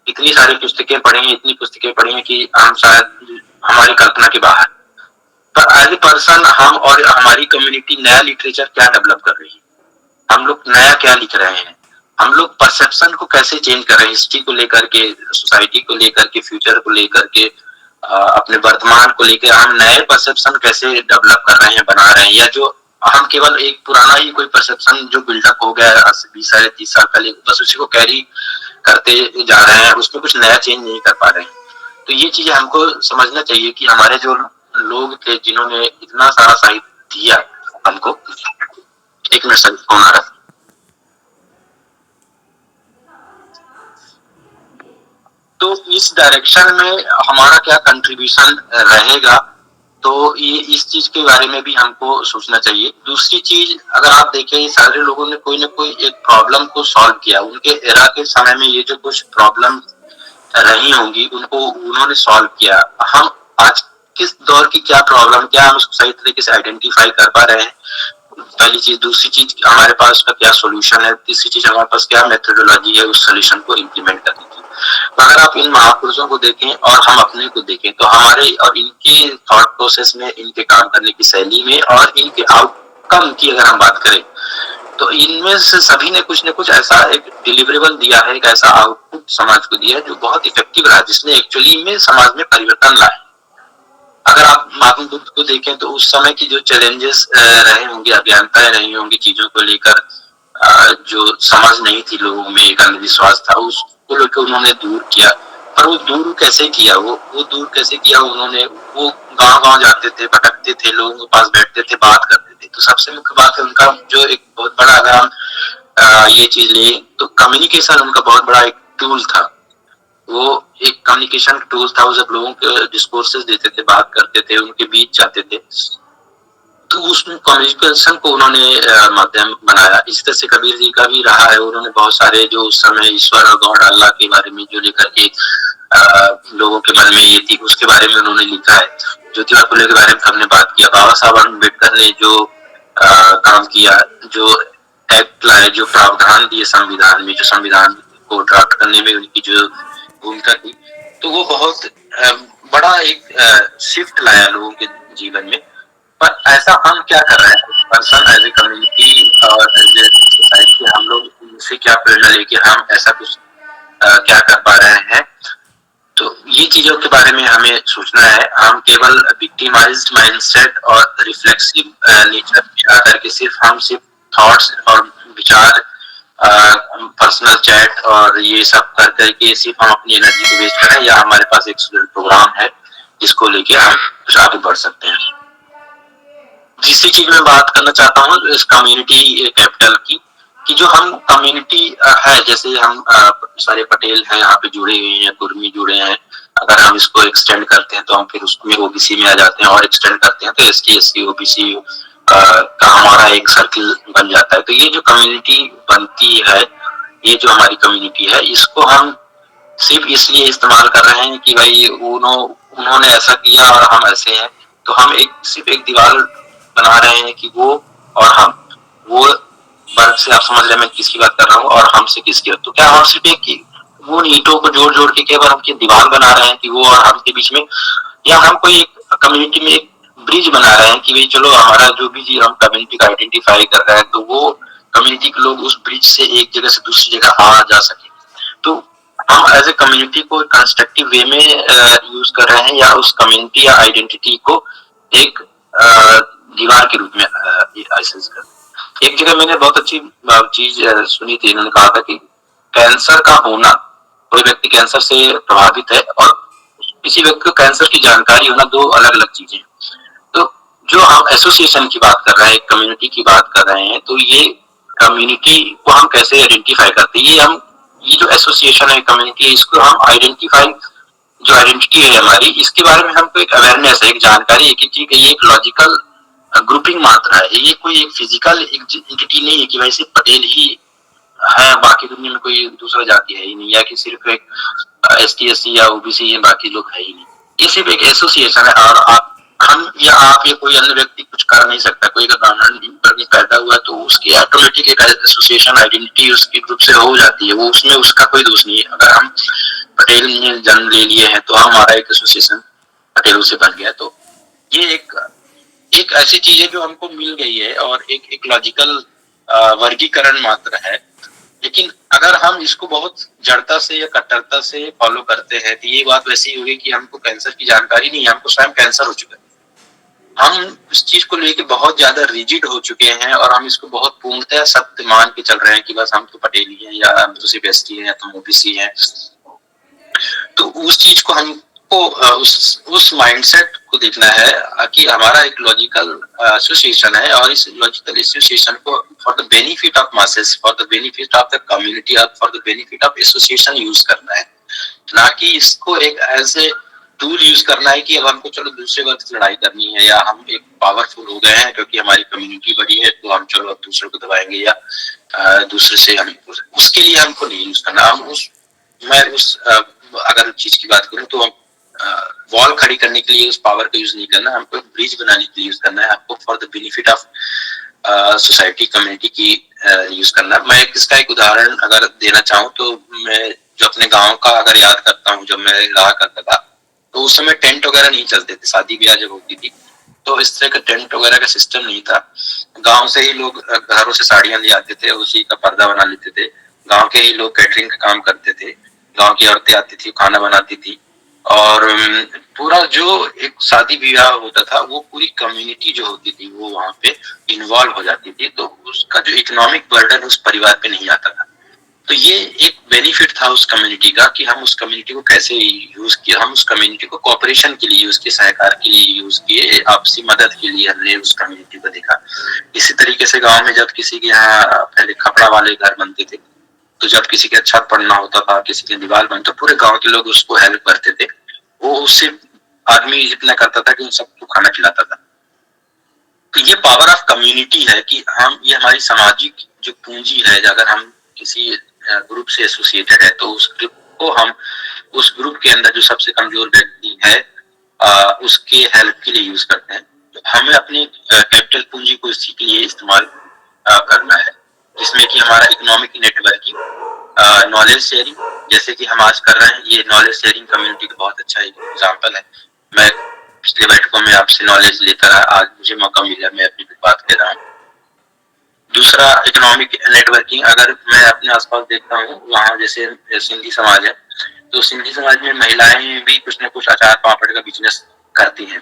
इतनी सारी पुस्तकें पढ़ी हैं, इतनी पुस्तकें पढ़ी हैं कि हम शायद हमारी कल्पना के बाहर। पर एज ए पर्सन हम और हमारी कम्युनिटी नया लिटरेचर क्या डेवलप कर रही है, हम लोग नया क्या लिख रहे हैं, हम लोग परसेप्शन को कैसे चेंज कर रहे हैं, हिस्ट्री को लेकर के, सोसाइटी को लेकर के, फ्यूचर को लेकर के, अपने वर्तमान को लेकर हम नए परसेप्शन कैसे डेवलप कर रहे हैं, बना रहे हैं, या जो हम केवल एक पुराना ही कोई परसेप्शन जो बिल्डअप हो गया 20 साल 30 साल पहले, बस उसी को कैरी करते जा रहे हैं, उसमें कुछ नया चेंज नहीं कर पा रहे हैं। तो ये चीजें हमको समझना चाहिए कि हमारे जो लोग थे जिन्होंने इतना सारा साहित्य दिया हमको, एक मिनट से कौन आ रहा, तो इस डायरेक्शन में हमारा क्या कंट्रीब्यूशन रहेगा, तो ये इस चीज के बारे में भी हमको सोचना चाहिए। दूसरी चीज, अगर आप देखें सारे लोगों ने कोई ना कोई एक प्रॉब्लम को सॉल्व किया, उनके एरा के समय में ये जो कुछ प्रॉब्लम रही होंगी उनको उन्होंने सॉल्व किया। हम आज किस दौर की क्या प्रॉब्लम, क्या हम सही तरीके से आइडेंटिफाई कर पा रहे हैं, पहली चीज। दूसरी चीज, हमारे पास उसका क्या सोल्यूशन है। तीसरी चीज, हमारे पास क्या मेथोडोलॉजी है उस सोल्यूशन को इम्प्लीमेंट करने की। अगर आप इन महापुरुषों को देखें और हम अपने को देखें तो हमारे और इनके थॉट प्रोसेस में, इनके काम करने की शैली में और इनके आउटकम की अगर हम बात करें तो इनमें से सभी ने कुछ न कुछ ऐसा एक डिलीवरेबल दिया है, एक ऐसा आउटपुट समाज को दिया है जो बहुत इफेक्टिव रहा, जिसने एक्चुअली में समाज में परिवर्तन लाए। अगर आप महात्मा बुद्ध को देखें तो उस समय की जो चैलेंजेस रहे होंगे, अज्ञानताएं रही होंगी चीजों को लेकर, जो समझ नहीं थी लोगों में, एक अंधविश्वास था, उसको लेकर उन्होंने दूर किया। पर वो दूर कैसे किया, वो दूर कैसे किया उन्होंने, वो गांव गांव जाते थे, भटकते थे, लोगों के पास बैठते थे, बात करते थे। तो सबसे मुख्य बात है उनका जो एक बहुत बड़ा, अगर हम ये चीज ले तो कम्युनिकेशन उनका बहुत बड़ा एक टूल था। वो एक कम्युनिकेशन टूल था, वो जब लोगों के डिस्कोर्सेस देते थे, बात करते थे, उनके बीच जाते थे, तो उसमें कम्युनिकेशन को उन्होंने माध्यम बनाया। इस तरह से कबीर जी का भी रहा है, उन्होंने बहुत सारे जो उस समय ईश्वर और गॉड अल्लाह के बारे में जो लेकर के लोगों के मन में ये थी, उसके बारे में उन्होंने लिखा है। ज्योतिबा फुले के बारे में हमने बात किया, बाबा साहब अम्बेडकर ने जो काम किया, जो एक्ट लाए, जो प्रावधान दिए संविधान में, जो संविधान को ड्राफ्ट करने में उनकी जो भूमिका थी, तो वो बहुत बड़ा एक शिफ्ट लाया लोगों के जीवन में। पर ऐसा हम क्या कर रहे हैं पर्सन, एज ए कम्युनिटी और एज ए सोसाइटी, हम लोग इनसे क्या प्रेरणा लेके हम ऐसा कुछ क्या कर पा रहे हैं? तो ये चीजों के बारे में हमें सोचना है। हम केवल विक्टिमाइज्ड माइंडसेट और रिफ्लेक्सिव नेचर में आकर के सिर्फ थॉट्स और विचार, पर्सनल चैट और ये सब कर करके सिर्फ हम अपनी एनर्जी को वेस्ट करें, या हमारे पास एक प्रोग्राम है जिसको लेके हम कुछ आगे बढ़ सकते हैं। तीसरी चीज मैं बात करना चाहता हूँ इस कम्युनिटी कैपिटल की, कि जो हम कम्युनिटी है, जैसे हम सारे पटेल हैं यहाँ पे जुड़े हुए हैं, कुर्मी जुड़े हैं, अगर हम इसको एक्सटेंड करते हैं तो हम फिर उसमें ओबीसी में आ जाते हैं, और एक्सटेंड करते हैं तो एसटी एससी ओबीसी का हमारा एक सर्किल बन जाता है। तो ये जो कम्युनिटी बनती है, ये जो हमारी कम्युनिटी है, इसको हम सिर्फ इसलिए इस्तेमाल कर रहे हैं कि भाई उन्होंने ऐसा किया और हम ऐसे हैं, तो हम सिर्फ एक दीवार बना रहे हैं कि वो और हम, वो वर्ग से आप समझ रहे हैं मैं किसकी बात कर रहा हूँ, और हमसे किसकी। तो क्या हम सिर्फ एक वो ईंटों को जोड़ जोड़ के केवल हम दीवार बना रहे हैं कि वो और हम के बीच में, या हम कोई एक कम्युनिटी में एक ब्रिज बना रहे हैं कि भाई चलो हमारा जो भी हम कम्युनिटी का आइडेंटिफाई कर रहे हैं, तो वो कम्युनिटी के लोग उस ब्रिज से एक जगह से दूसरी जगह आ जा सके। तो हम एज ए कम्युनिटी को कंस्ट्रक्टिव वे में यूज कर रहे हैं, या उस कम्युनिटी या आइडेंटिटी को एक दीवार के रूप में एसेस कर। एक जगह मैंने बहुत अच्छी चीज सुनी थी, इन्होंने कहा था कि कैंसर का होना, कोई व्यक्ति कैंसर से प्रभावित है और किसी व्यक्ति को कैंसर की जानकारी होना, दो अलग अलग चीजें। तो जो हम एसोसिएशन की बात कर रहे हैं, कम्युनिटी की बात कर रहे हैं, तो ये कम्युनिटी को हम कैसे आइडेंटिफाई करते हैं, ये जो एसोसिएशन है, कम्युनिटी है, इसको हम आइडेंटिफाई, जो आइडेंटिटी है हमारी, इसके बारे में हमको एक अवेयरनेस है, एक जानकारी है कि ठीक है ये एक लॉजिकल ग्रुपिंग मात्रा है, ये कोई एक फिजिकल एंटिटी नहीं है कि भाई सिर्फ पटेल ही है, बाकी दुनिया में कोई दूसरा जाति है ही नहीं, या कि सिर्फ एक एसटी एससी या ओबीसी है, बाकी लोग है ही नहीं। ये सिर्फ एक एसोसिएशन है, और हम या आप या कोई अन्य व्यक्ति कुछ कर नहीं सकता। कोई अगर ब्राह्मण वर्ग पैदा हुआ तो उसकी ऑटोमेटिक एक एसोसिएशन आइडेंटिटी उसके ग्रुप से हो जाती है, वो उसमें उसका कोई दोष नहीं है। अगर हम पटेल ने जन्म ले लिए हैं तो हमारा एक एसोसिएशन पटेलों से बन गया। तो ये एक ऐसी चीज है जो हमको मिल गई है, और एक लॉजिकल वर्गीकरण मात्र है। लेकिन अगर हम इसको बहुत जड़ता से या कट्टरता से फॉलो करते हैं तो ये बात वैसी होगी कि हमको कैंसर की जानकारी नहीं है, हमको स्वयं कैंसर हो चुका है। हम इस चीज को लेके बहुत ज्यादा रिजिड हो चुके हैं, और हम इसको बहुत पूर्णतः सत्य मान के चल रहे हैं कि बस हम तो पटेली हैं, या हम तो सिर्फ एसटी हैं, या तो ओबीसी हैं। तो उस चीज को हमको उस माइंडसेट को देखना है कि हमारा एक लॉजिकल एसोसिएशन है, और इस लॉजिकल एसोसिएशन को for the benefit of masses, for the benefit of the community, और for the benefit of association use करना है, ना कि इसको एक एज ए टूल यूज करना है कि अब हमको चलो दूसरे वर्ग से लड़ाई करनी है, या हम एक पावरफुल हो गए हैं क्योंकि हमारी कम्युनिटी बड़ी है तो हम चलो अब दूसरे को दबाएंगे, या दूसरे से हम, उसके लिए हमको नहीं यूज करना। मैं अगर चीज की बात करूं तो वॉल खड़ी करने के लिए उस पावर का यूज नहीं करना, हमको ब्रिज बनाने के लिए यूज करना है, आपको for the benefit of society community की यूज करना। मैं इसका एक उदाहरण अगर देना चाहूँ तो मैं जो अपने गांव का अगर याद करता हूँ, जब मैं रहा करता था तो उस समय टेंट वगैरह नहीं चलते थे, शादी ब्याह जब होती थी तो इस तरह का टेंट वगैरह का सिस्टम नहीं था। गांव से ही लोग घरों से साड़ियां ले आते थे, उसी का पर्दा बना लेते थे। गांव के ही लोग कैटरिंग का काम करते थे, गांव की औरतें आती थी, खाना बनाती थी। और पूरा जो एक शादी विवाह होता था वो पूरी कम्युनिटी जो होती थी वो वहां पे इन्वॉल्व हो जाती थी, तो उसका जो इकोनॉमिक बर्डन उस परिवार पे नहीं आता था। तो ये एक बेनिफिट था उस कम्युनिटी का कि हम उस कम्युनिटी को कैसे यूज किए, हम उस कम्युनिटी को कोऑपरेशन के लिए यूज किए, सहकार के लिए यूज किए, आपसी मदद के लिए हमने उस कम्युनिटी को देखा। इसी तरीके से गांव में जब किसी के यहाँ पहले खपड़ा वाले घर बनते थे, तो जब किसी के छत पड़ना होता था, किसी के दीवार बनता, पूरे गांव के लोग उसको हेल्प करते थे। वो उससे आदमी इतना करता था कि उन सबको खाना खिलाता था। तो ये पावर ऑफ कम्युनिटी है कि हम, ये हमारी सामाजिक जो पूंजी है, अगर हम किसी ग्रुप से एसोसिएटेड है तो उस ग्रुप को हम, उस ग्रुप के अंदर जो सबसे कमजोर व्यक्ति है उसके हेल्प के लिए यूज करते हैं। तो हमें अपनी कैपिटल पूंजी को इसी के लिए इस्तेमाल करना है, जिसमें कि हमारा इकोनॉमिक नेटवर्किंग, नॉलेज शेयरिंग, जैसे कि हम आज कर रहे हैं, ये नॉलेज शेयरिंग कम्युनिटी का बहुत अच्छा एग्जाम्पल है। मैं पिछले बैठकों में आपसे नॉलेज लेकर आज मुझे मौका मिला, मैं अपनी बात कर रहा हूँ। दूसरा इकोनॉमिक नेटवर्किंग, अगर मैं अपने आसपास देखता हूँ, वहाँ जैसे सिंधी समाज है, तो सिंधी समाज में महिलाएं भी कुछ न कुछ अचार पापड़ का बिजनेस करती हैं।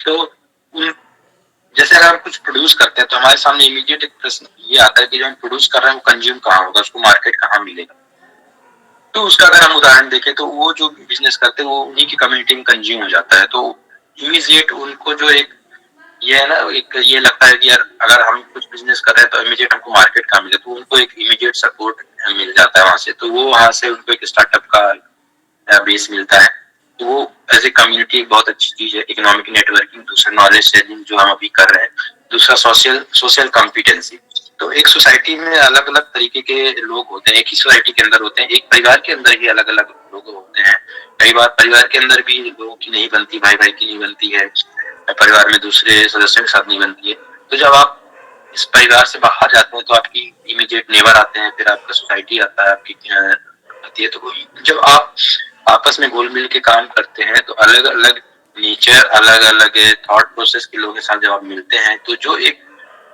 तो उन, जैसे अगर हम कुछ प्रोड्यूस करते हैं तो हमारे सामने इमीडिएट एक प्रश्न ये आता है कि जो हम प्रोड्यूस कर रहे हैं वो कंज्यूम कहाँ होगा, उसको मार्केट कहाँ मिलेगा। तो उसका अगर हम उदाहरण देखें तो वो जो बिजनेस करते हैं वो उन्हीं की कम्युनिटी में कंज्यूम हो जाता है। तो इमीडिएट उनको जो एक ये है ना, एक ये लगता है कि यार अगर हम कुछ बिजनेस कर रहे हैं तो इमीडिएट हमको मार्केट कहाँ मिले, तो उनको एक इमीडिएट सपोर्ट मिल जाता है वहां से, तो वो वहां से उनको एक स्टार्टअप का बेस मिलता है। तो वो एज ए कम्युनिटी एक बहुत अच्छी चीज है, इकोनॉमिक नेटवर्किंग। दूसरा नॉलेज शेयरिंग जो हम अभी कर रहे हैं। दूसरा सोशल कॉम्पिटेंसी। तो एक सोसाइटी में अलग अलग तरीके के लोग होते हैं, एक ही सोसाइटी के अंदर होते हैं, एक परिवार के अंदर ही अलग अलग लोग होते हैं। कई बार परिवार के अंदर भी लोगों की नहीं बनती, भाई भाई की नहीं बनती है, परिवार में दूसरे सदस्यों के साथ नहीं बनती है। तो जब आप इस परिवार से बाहर जाते हैं तो आपकी इमीडिएट नेबर आते हैं, फिर आपका सोसाइटी आता है, आपकी आती है। तो जब आप आपस में घुल मिल के काम करते हैं तो अलग अलग नेचर, अलग अलग थॉट प्रोसेस के लोगों के साथ जब आप मिलते हैं तो जो एक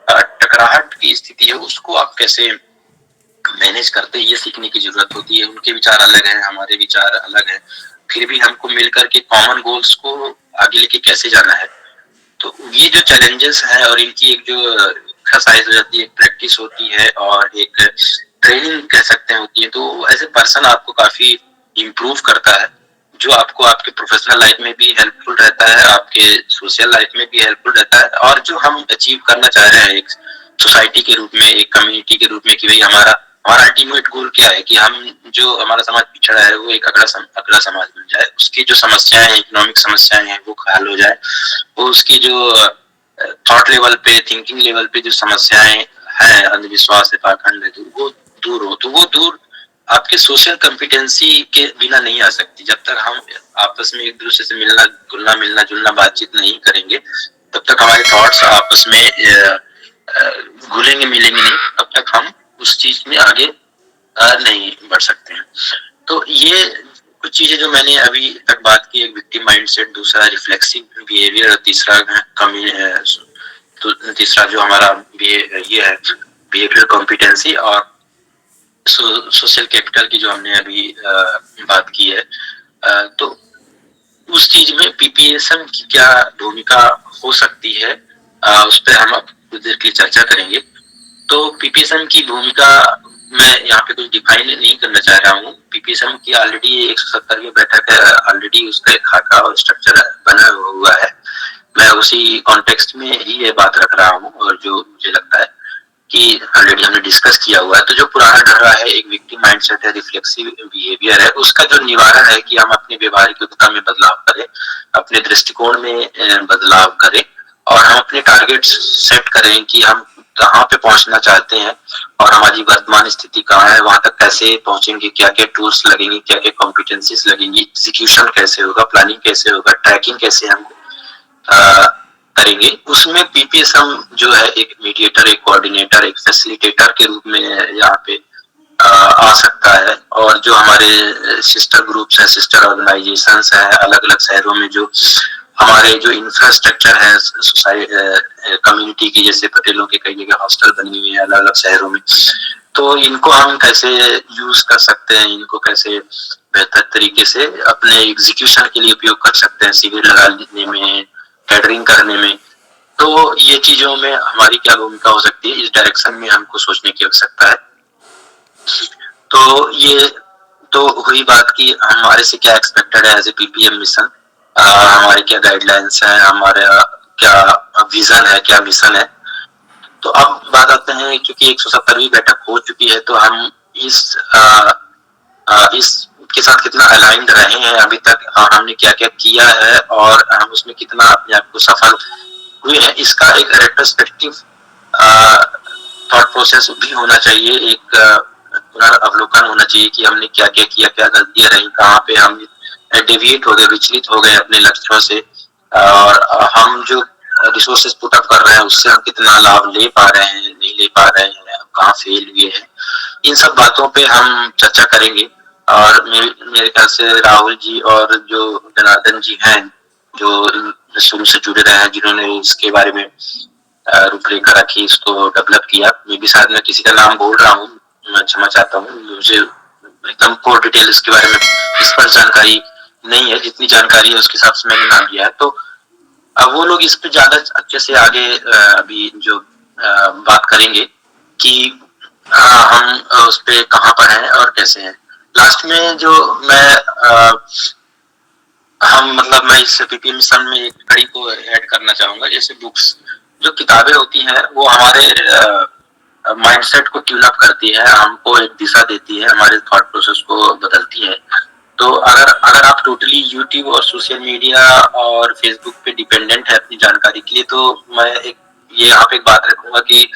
टकराहट की स्थिति है उसको आप कैसे मैनेज करते हैं, ये सीखने की जरूरत होती है। उनके विचार अलग हैं, हमारे विचार अलग हैं, फिर भी हमको मिलकर के कॉमन गोल्स को आगे लेके कैसे जाना है। तो ये जो चैलेंजेस हैं और इनकी एक जो एक्सरसाइज हो जाती है, प्रैक्टिस होती है और एक ट्रेनिंग कह सकते हैं होती है, तो एज ए पर्सन आपको काफी इम्प्रूव करता है, जो आपको आपके प्रोफेशनल लाइफ में भी हेल्पफुल रहता है, आपके सोशल लाइफ में भी हेल्पफुल रहता है। और जो हम अचीव करना चाह रहे हैं एक सोसाइटी के रूप में, एक कम्युनिटी के रूप में, कि भाई हमारा अल्टीमेट गोल क्या है, कि हम जो हमारा समाज पिछड़ा है वो एक अगला समाज बन जाए, उसकी जो समस्याएं हैं, इकोनॉमिक समस्याएं हैं वो हल हो जाए, वो उसकी जो थॉट लेवल पे, थिंकिंग लेवल पे जो समस्याएं हैं, अंधविश्वास है, पाखंड है, तो वो दूर हो। तो वो दूर आपके सोशल कॉम्पिटेंसी के बिना नहीं आ सकती। जब तक हम आपस में एक दूसरे से मिलना जुलना बातचीत नहीं करेंगे, तब तक हमारे थॉट्स आपस में घुलेंगे मिलेंगे नहीं, तब तक हम उस चीज में आगे नहीं बढ़ सकते हैं। तो ये कुछ चीजें जो मैंने अभी तक बात की, एक विक्टिम माइंडसेट, दूसरा रिफ्लेक्सिव बिहेवियर, और तीसरा जो हमारा ये है बिहेवियर कॉम्पिटेंसी, और सोशल कैपिटल की जो हमने अभी बात की है। तो उस चीज में पीपीएसएम की क्या भूमिका हो सकती है, उस पर हम अब कुछ देर के लिए चर्चा करेंगे। तो पीपीएसएम की भूमिका मैं यहाँ पे कुछ डिफाइन नहीं करना चाह रहा हूँ। पीपीएसएम की ऑलरेडी 170वीं बैठक है, ऑलरेडी उसका एक खाका और स्ट्रक्चर बना हुआ है। मैं उसी कॉन्टेक्स्ट में ही ये बात रख रहा हूँ, और जो मुझे लगता है कि ऑलरेडी हमने डिस्कस किया हुआ है। तो जो पुराना ढर्रा है, एक विक्टिम माइंडसेट है, रिफ्लेक्सिव बिहेवियर है, उसका जो निवारण है कि हम अपनी व्यवहारिक योग्यता में बदलाव करें, अपने दृष्टिकोण में बदलाव करें, और हम अपने टारगेट सेट करें कि हम कहाँ पे पहुंचना चाहते हैं और हमारी वर्तमान स्थिति कहाँ है, वहां तक कैसे पहुंचेंगे, क्या क्या टूल्स लगेंगे, क्या क्या कॉम्पिटेंसीज लगेंगी, एग्जीक्यूशन कैसे होगा, प्लानिंग कैसे होगा, ट्रैकिंग कैसे हम करेंगे। उसमें पीपीएसएम जो है एक मीडिएटर, एक कोऑर्डिनेटर, एक फैसिलिटेटर के रूप में यहाँ पे आ सकता है। और जो हमारे सिस्टर ग्रुप्स हैं, सिस्टर ऑर्गेनाइजेशंस हैं अलग अलग शहरों में, जो हमारे जो इंफ्रास्ट्रक्चर है सोसाइटी कम्युनिटी की, जैसे पटेलों के कई जगह हॉस्टल बनी हुई है अलग अलग शहरों में, तो इनको हम कैसे यूज कर सकते हैं, इनको कैसे बेहतर तरीके से अपने एग्जीक्यूशन के लिए उपयोग कर सकते हैं, शिविर लगाने में, कैटरिंग करने में। तो ये चीजों में हमारी क्या भूमिका हो सकती है, इस डायरेक्शन में हमको सोचने की आवश्यकता है। तो ये तो हुई बात कि हमारे से क्या एक्सपेक्टेड है एज ए पीपीएम मिशन, हमारे क्या गाइडलाइंस है, हमारा क्या विजन है, क्या मिशन है। तो अब बात आते हैं, क्योंकि 170वीं बैठक हो चुकी है, तो हम इस के साथ कितना अलाइंड रहे हैं अभी तक, हमने क्या क्या किया है और हम उसमें कितना अपने आप को सफल हुए हैं, इसका एक रेट्रोस्पेक्टिव थॉट प्रोसेस भी होना चाहिए, एक पुनर्वलोकन होना चाहिए कि हमने क्या क्या किया, क्या गलतियां रही, कहाँ पे हम डेविएट हो गए, विचलित हो गए अपने लक्ष्यों से, और हम जो रिसोर्सेज पुट अप कर रहे हैं उससे हम कितना लाभ ले पा रहे हैं, नहीं ले पा रहे हैं, कहाँ फेल हुए हैं। इन सब बातों पे हम चर्चा करेंगे। और मेरे ख्याल से राहुल जी और जो जनार्दन जी हैं, जो शुरू से जुड़े रहे हैं, जिन्होंने इसके बारे में रूपरेखा रखी, इसको डेवलप किया, मे भी शायद मैं किसी का नाम बोल रहा हूँ, मैं क्षमा चाहता हूँ, मुझे एकदम कोर डिटेल इसके बारे में स्पष्ट जानकारी नहीं है, जितनी जानकारी है उसके हिसाब से मैंने नाम लिया है। तो अब वो लोग इस पे ज्यादा अच्छे से आगे अभी जो बात करेंगे कि हम उस पे कहाँ पर हैं और कैसे हैं। लास्ट में जो मैं इस पीपीएम मिशन में एक कड़ी को ऐड करना चाहूंगा, जैसे बुक्स, जो किताबें होती हैं वो हमारे माइंडसेट को ट्यून अप करती है, हमको एक दिशा देती है, हमारे थॉट प्रोसेस को बदलती है। तो अगर आप टोटली यूट्यूब और सोशल मीडिया और फेसबुक पे डिपेंडेंट है अपनी जानकारी के लिए, तो मैं ये यहाँ पे एक बात रखूंगा कि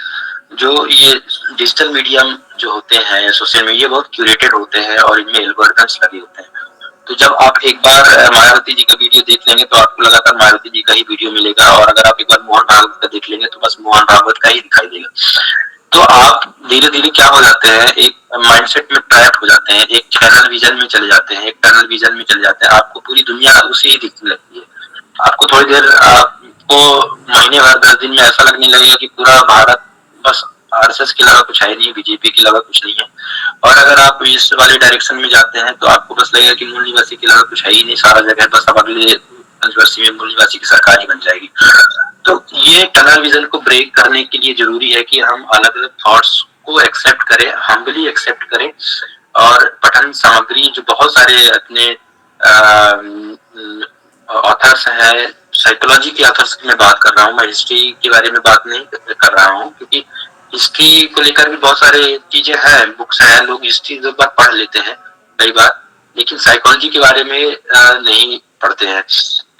जो ये डिजिटल मीडियम जो होते हैं, सोशल मीडिया बहुत क्यूरेटेड होते हैं और इनमें एल्गोरिथम्स लगे होते हैं। तो जब आप एक बार मायावती जी का वीडियो देख लेंगे तो आपको लगातार मायावती जी का ही वीडियो मिलेगा, और अगर आप एक बार मोहन भागवत का देख लेंगे तो बस मोहन भागवत का ही दिखाई देगा। तो आप धीरे धीरे क्या हो जाते हैं, एक माइंडसेट में ट्रैप हो जाते हैं, एक चैनल विजन में चले जाते हैं, एक टनल विजन में चले जाते हैं, आपको पूरी दुनिया उसी ही दिखने लगती है। आपको थोड़ी देर, आपको महीने भर 10 दिन में ऐसा लगने लगेगा कि पूरा भारत बस आरएसएस के अलावा कुछ है नहीं, बीजेपी के अलावा कुछ नहीं है। और अगर आप इस वाले डायरेक्शन में जाते हैं तो आपको बस लगेगा कि मूल निवासी के अलावा कुछ है ही नहीं, सारा जगह बस अब अगले पंचवर्षीय में मूल निवासी की सरकार ही बन जाएगी। तो ये टनल विजन को ब्रेक करने के लिए जरूरी है कि हम अलग अलग थॉट्स को एक्सेप्ट करें, हम्बली एक्सेप्ट करें, और पठन सामग्री जो बहुत सारे अपने ऑथर्स हैं, साइकोलॉजी के ऑथर्स की मैं बात कर रहा हूँ, मैं हिस्ट्री के बारे में बात नहीं कर रहा हूँ, क्योंकि हिस्ट्री को लेकर भी बहुत सारे चीजें हैं, बुक्स हैं, लोग हिस्ट्री एक बार पढ़ लेते हैं कई बार, लेकिन साइकोलॉजी के बारे में नहीं पढ़ते हैं।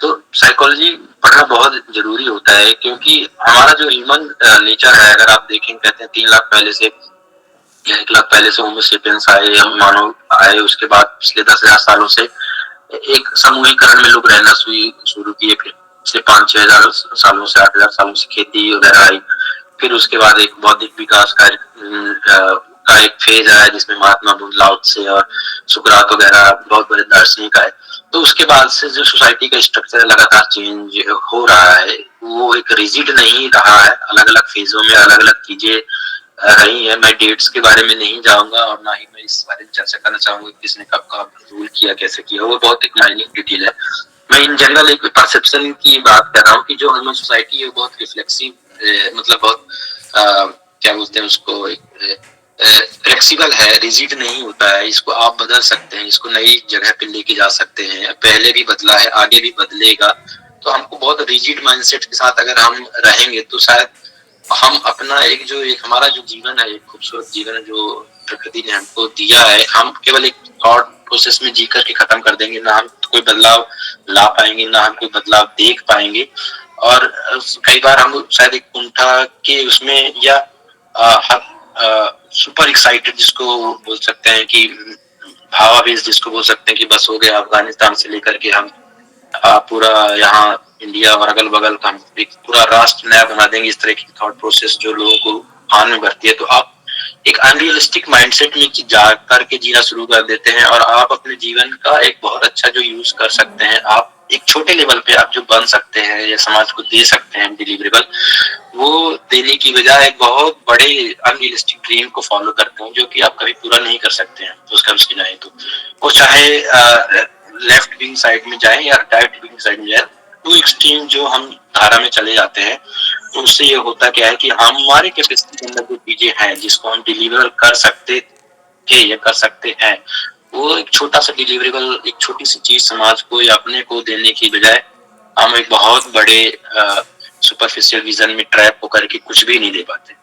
तो साइकोलॉजी पढ़ना बहुत जरूरी होता है, क्योंकि हमारा जो ह्यूमन नेचर है, अगर आप देखें, कहते हैं 3 लाख पहले से या 1 लाख पहले से होमो सेपियंस आए, हम मानव आए, उसके बाद पिछले 10,000 सालों से एक समूहीकरण में लोग रहना शुरू किए, फिर पिछले 5-6 हजार सालों से, 8,000 सालों से खेती वगैरह आई, फिर उसके बाद एक बौद्धिक विकास का एक फेज आया जिसमें महात्मा बुद्ध, लाओ त्से और सुकरात वगैरह बहुत बड़े दार्शनिक आए। तो उसके बाद से जो सोसाइटी का स्ट्रक्चर लगातार चेंज हो रहा है, वो एक रिजिड नहीं रहा है, अलग अलग फेजों में अलग अलग चीजें रही है। मैं डेट्स के बारे में नहीं जाऊंगा और ना ही मैं इस बारे में चर्चा करना चाहूंगा किसने कब कब रूल किया, कैसे किया, वो बहुत एक माइन्यूट डिटेल है। मैं इन जनरल एक परसेप्शन की बात कर रहा हूँ कि जो ह्यूमन सोसाइटी है बहुत रिफ्लेक्सिव, मतलब बहुत क्या बोलते हैं उसको, फ्लेक्सिबल है, रिजिड नहीं होता है, इसको आप बदल सकते हैं, इसको नई जगह पे लेके जा सकते हैं, पहले भी बदला है, आगे भी बदलेगा। तो हमको बहुत रिजिड माइंडसेट के साथ अगर हम रहेंगे तो शायद हम अपना एक हमारा जो जीवन है, एक खूबसूरत जीवन जो प्रकृति ने हमको दिया है, हम केवल एक थॉट प्रोसेस में जी करके खत्म कर देंगे, ना हम कोई बदलाव ला पाएंगे, ना हम कोई बदलाव देख पाएंगे। और कई बार हम शायद एक कुंठा के उसमें, या सुपर एक्साइटेड जिसको बोल सकते हैं, कि भावावेश जिसको बोल सकते हैं, कि बस हो गया, अफगानिस्तान से लेकर के हम पूरा यहाँ इंडिया और अगल बगल का एक पूरा राष्ट्र नया बना देंगे, इस तरह की थॉट प्रोसेस जो लोगों को मान में भरती है। तो आप एक अनरियलिस्टिक माइंडसेट में जा करके जीना शुरू कर देते हैं, और आप अपने जीवन का एक बहुत अच्छा जो यूज कर सकते हैं, आप एक छोटे लेवल पे आप जो बन सकते हैं या समाज को दे सकते हैं डिलीवरेबल, वो देने की बजाय एक बहुत बड़े अनरियलिस्टिक ड्रीम को फॉलो करते हैं, जो कि आप कभी पूरा नहीं कर सकते हैं उसका उसकी जाए तो। वो चाहे लेफ्ट विंग साइड में जाए या राइट विंग साइड में जाए, टू एक्सट्रीम जो हम धारा में चले जाते हैं, तो उससे ये होता क्या है कि हमारे कैपेसिटी के अंदर जो चीजें हैं जिसको हम डिलीवर कर सकते थे या कर सकते हैं, वो एक छोटा सा डिलीवरेबल, एक छोटी सी चीज समाज को या अपने को देने की बजाय हम एक बहुत बड़े सुपरफिशियल विजन में ट्रैप होकर के कुछ भी नहीं दे पाते।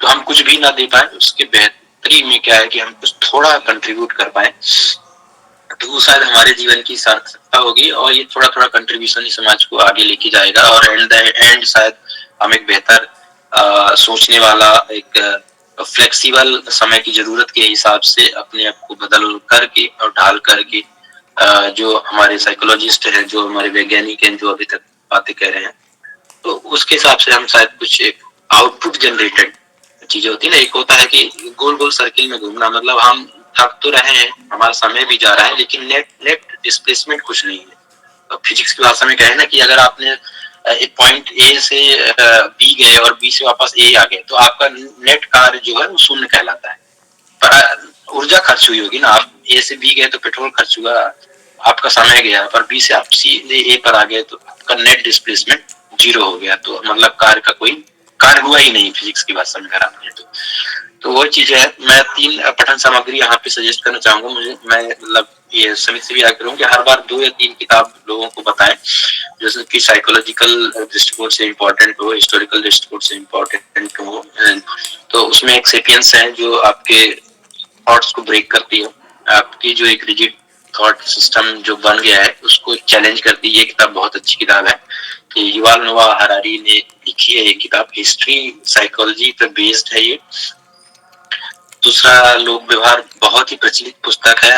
तो हम कुछ भी ना दे पाए, उसके बेहतरी में क्या है कि हम कुछ थोड़ा कंट्रीब्यूट कर पाए, तो वो शायद हमारे जीवन की सार्थकता होगी, और ये थोड़ा थोड़ा कंट्रीब्यूशन ही समाज को आगे लेके जाएगा, और एंड शायद हम एक बेहतर सोचने वाला, एक फ्लेक्सिबल समय की जरूरत के हिसाब से अपने आप को बदल करके और ढाल करके, जो हमारे साइकोलॉजिस्ट हैं, जो हमारे वैज्ञानिक हैं, जो अभी तक बातें कह रहे हैं, तो उसके हिसाब से हम शायद कुछ एक आउटपुट जनरेटेड चीजें होती है ना। एक होता है कि गोल गोल सर्किल में घूमना, मतलब हम थक तो रहे हैं, हमारा समय भी जा रहा है, लेकिन नेट डिस्प्लेसमेंट कुछ नहीं है। फिजिक्स की भाषा में कहे ना कि अगर आपने एक पॉइंट ए से बी गए और बी से वापस ए आ गए, तो आपका नेट कार्य जो है वो शून्य कहलाता है। पर ऊर्जा खर्च हुई होगी ना, आप ए से बी गए तो पेट्रोल खर्च हुआ, आपका समय गया, पर बी से आप सीधे ए पर आ गए तो आपका नेट डिस्प्लेसमेंट 0 हो गया, तो मतलब कार्य का कोई कार्य हुआ ही नहीं फिजिक्स की भाषा में अगर आपने तो वो चीज है। मैं 3 पठन सामग्री यहाँ पे सजेस्ट करना चाहूंगा। मैं मतलब ये समिति से भी आग्रह करूँ कि हर बार 2 या 3 किताब लोगों को बताएं, जैसे कि साइकोलॉजिकल दृष्टिकोण से इम्पोर्टेंट हो, हिस्टोरिकल दृष्टिकोण से इम्पोर्टेंट हो। तो उसमें एक सेपियंस है जो आपके थॉट्स को ब्रेक करती है, आपकी जो एक रिजिड थॉट सिस्टम जो बन गया है उसको चैलेंज करती है। ये किताब बहुत अच्छी किताब है, युवाल नोआ हरारी ने लिखी है ये किताब, हिस्ट्री साइकोलॉजी पे बेस्ड है ये। दूसरा, लोक व्यवहार बहुत ही प्रचलित पुस्तक है,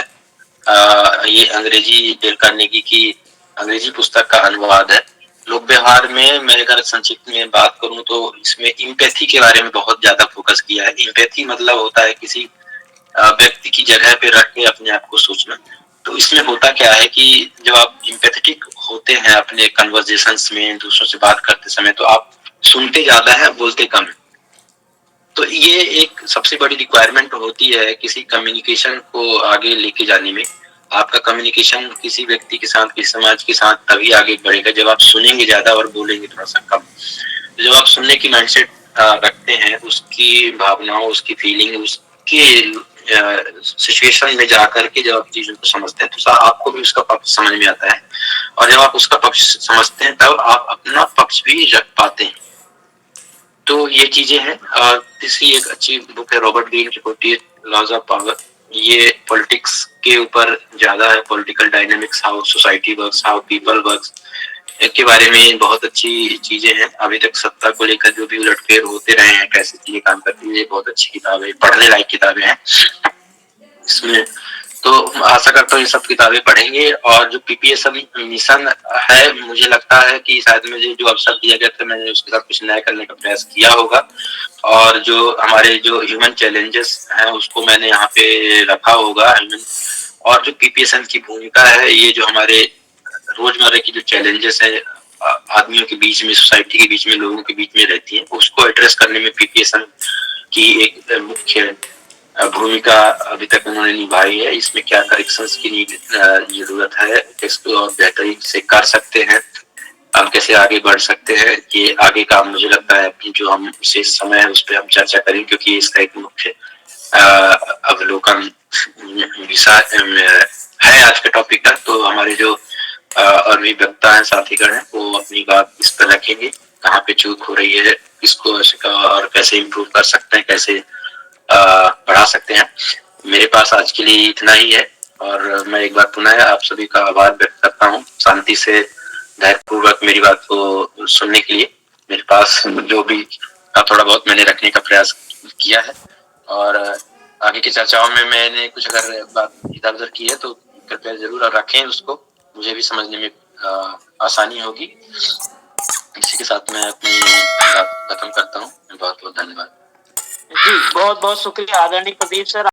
ये अंग्रेजी डेल कार्नेगी की अंग्रेजी पुस्तक का अनुवाद है। लोक व्यवहार में मैं अगर संक्षिप्त में बात करूं तो इसमें इम्पैथी के बारे में बहुत ज्यादा फोकस किया है। इम्पैथी मतलब होता है किसी व्यक्ति की जगह पे रख के अपने आप को सोचना। तो इसमें होता क्या है कि जब आप इम्पैथेटिक होते हैं अपने कन्वर्सेशंस में, दूसरों से बात करते समय, तो आप सुनते ज्यादा है, बोलते कम है। तो ये एक सबसे बड़ी रिक्वायरमेंट होती है किसी कम्युनिकेशन को आगे लेके जाने में। आपका कम्युनिकेशन किसी व्यक्ति के साथ, किसी समाज के साथ तभी आगे बढ़ेगा जब आप सुनेंगे ज्यादा और बोलेंगे थोड़ा सा कम। जब आप सुनने की माइंडसेट रखते हैं, उसकी भावनाओं, उसकी फीलिंग, उसके सिचुएशन में जाकर के जब आप चीजों को समझते हैं, तो आपको भी उसका पक्ष समझ में आता है, और जब आप उसका पक्ष समझते हैं तब आप अपना पक्ष भी रख पाते हैं। तो ये चीजें हैं। और तीसरी एक अच्छी बुक है रॉबर्ट ग्रीन की 48 लॉज ऑफ पावर। ये पॉलिटिक्स के ऊपर ज्यादा है, political dynamics, how society works, how people works के बारे में बहुत अच्छी चीजें हैं। अभी तक सत्ता को लेकर जो भी उलटफेर होते रहे हैं, कैसे चीजें काम करती है, ये बहुत अच्छी किताब है, पढ़ने लायक किताबें हैं इसमें। तो आशा करता हूँ ये सब किताबें पढ़ेंगे। और जो पीपीएसएम मिशन है, मुझे लगता है कि शायद मुझे जो अवसर दिया गया था, मैंने उसके साथ कुछ नया करने का प्रयास किया होगा, और जो हमारे जो ह्यूमन चैलेंजेस हैं उसको मैंने यहाँ पे रखा होगा। और जो पीपीएसएम की भूमिका है, ये जो हमारे रोजमर्रा की जो चैलेंजेस है आदमियों के बीच में, सोसाइटी के बीच में, लोगों के बीच में रहती है, उसको एड्रेस करने में पीपीएसएम की एक मुख्य भूमिका अभी तक उन्होंने निभाई है। इसमें क्या करेक्शंस की जरूरत है, इसको और बेहतरीन से कर सकते हैं, हम कैसे आगे बढ़ सकते हैं, ये आगे का मुझे लगता है जो हम शेष समय है उस पर हम चर्चा करेंगे, क्योंकि इसका एक मुख्य अवलोकन विषय है आज के टॉपिक का। तो हमारे जो और भी वक्ता है, साथीगण है, वो अपनी बात इस पर रखेंगे, कहाँ पे चूक हो रही है, इसको और कैसे इम्प्रूव कर सकते हैं, कैसे बढ़ा सकते हैं। मेरे पास आज के लिए इतना ही है, और मैं एक बार पुनः आप सभी का आभार व्यक्त करता हूँ शांति से धैर्यपूर्वक मेरी बात को सुनने के लिए। मेरे पास जो भी थोड़ा बहुत मैंने रखने का प्रयास किया है, और आगे की चर्चाओं में मैंने कुछ अगर बात इधर उधर की है तो कृपया जरूर रखें, उसको मुझे भी समझने में आसानी होगी। इसी के साथ मैं अपनी बात खत्म करता हूँ। बहुत बहुत धन्यवाद। जी बहुत बहुत शुक्रिया आदरणीय प्रदीप सर।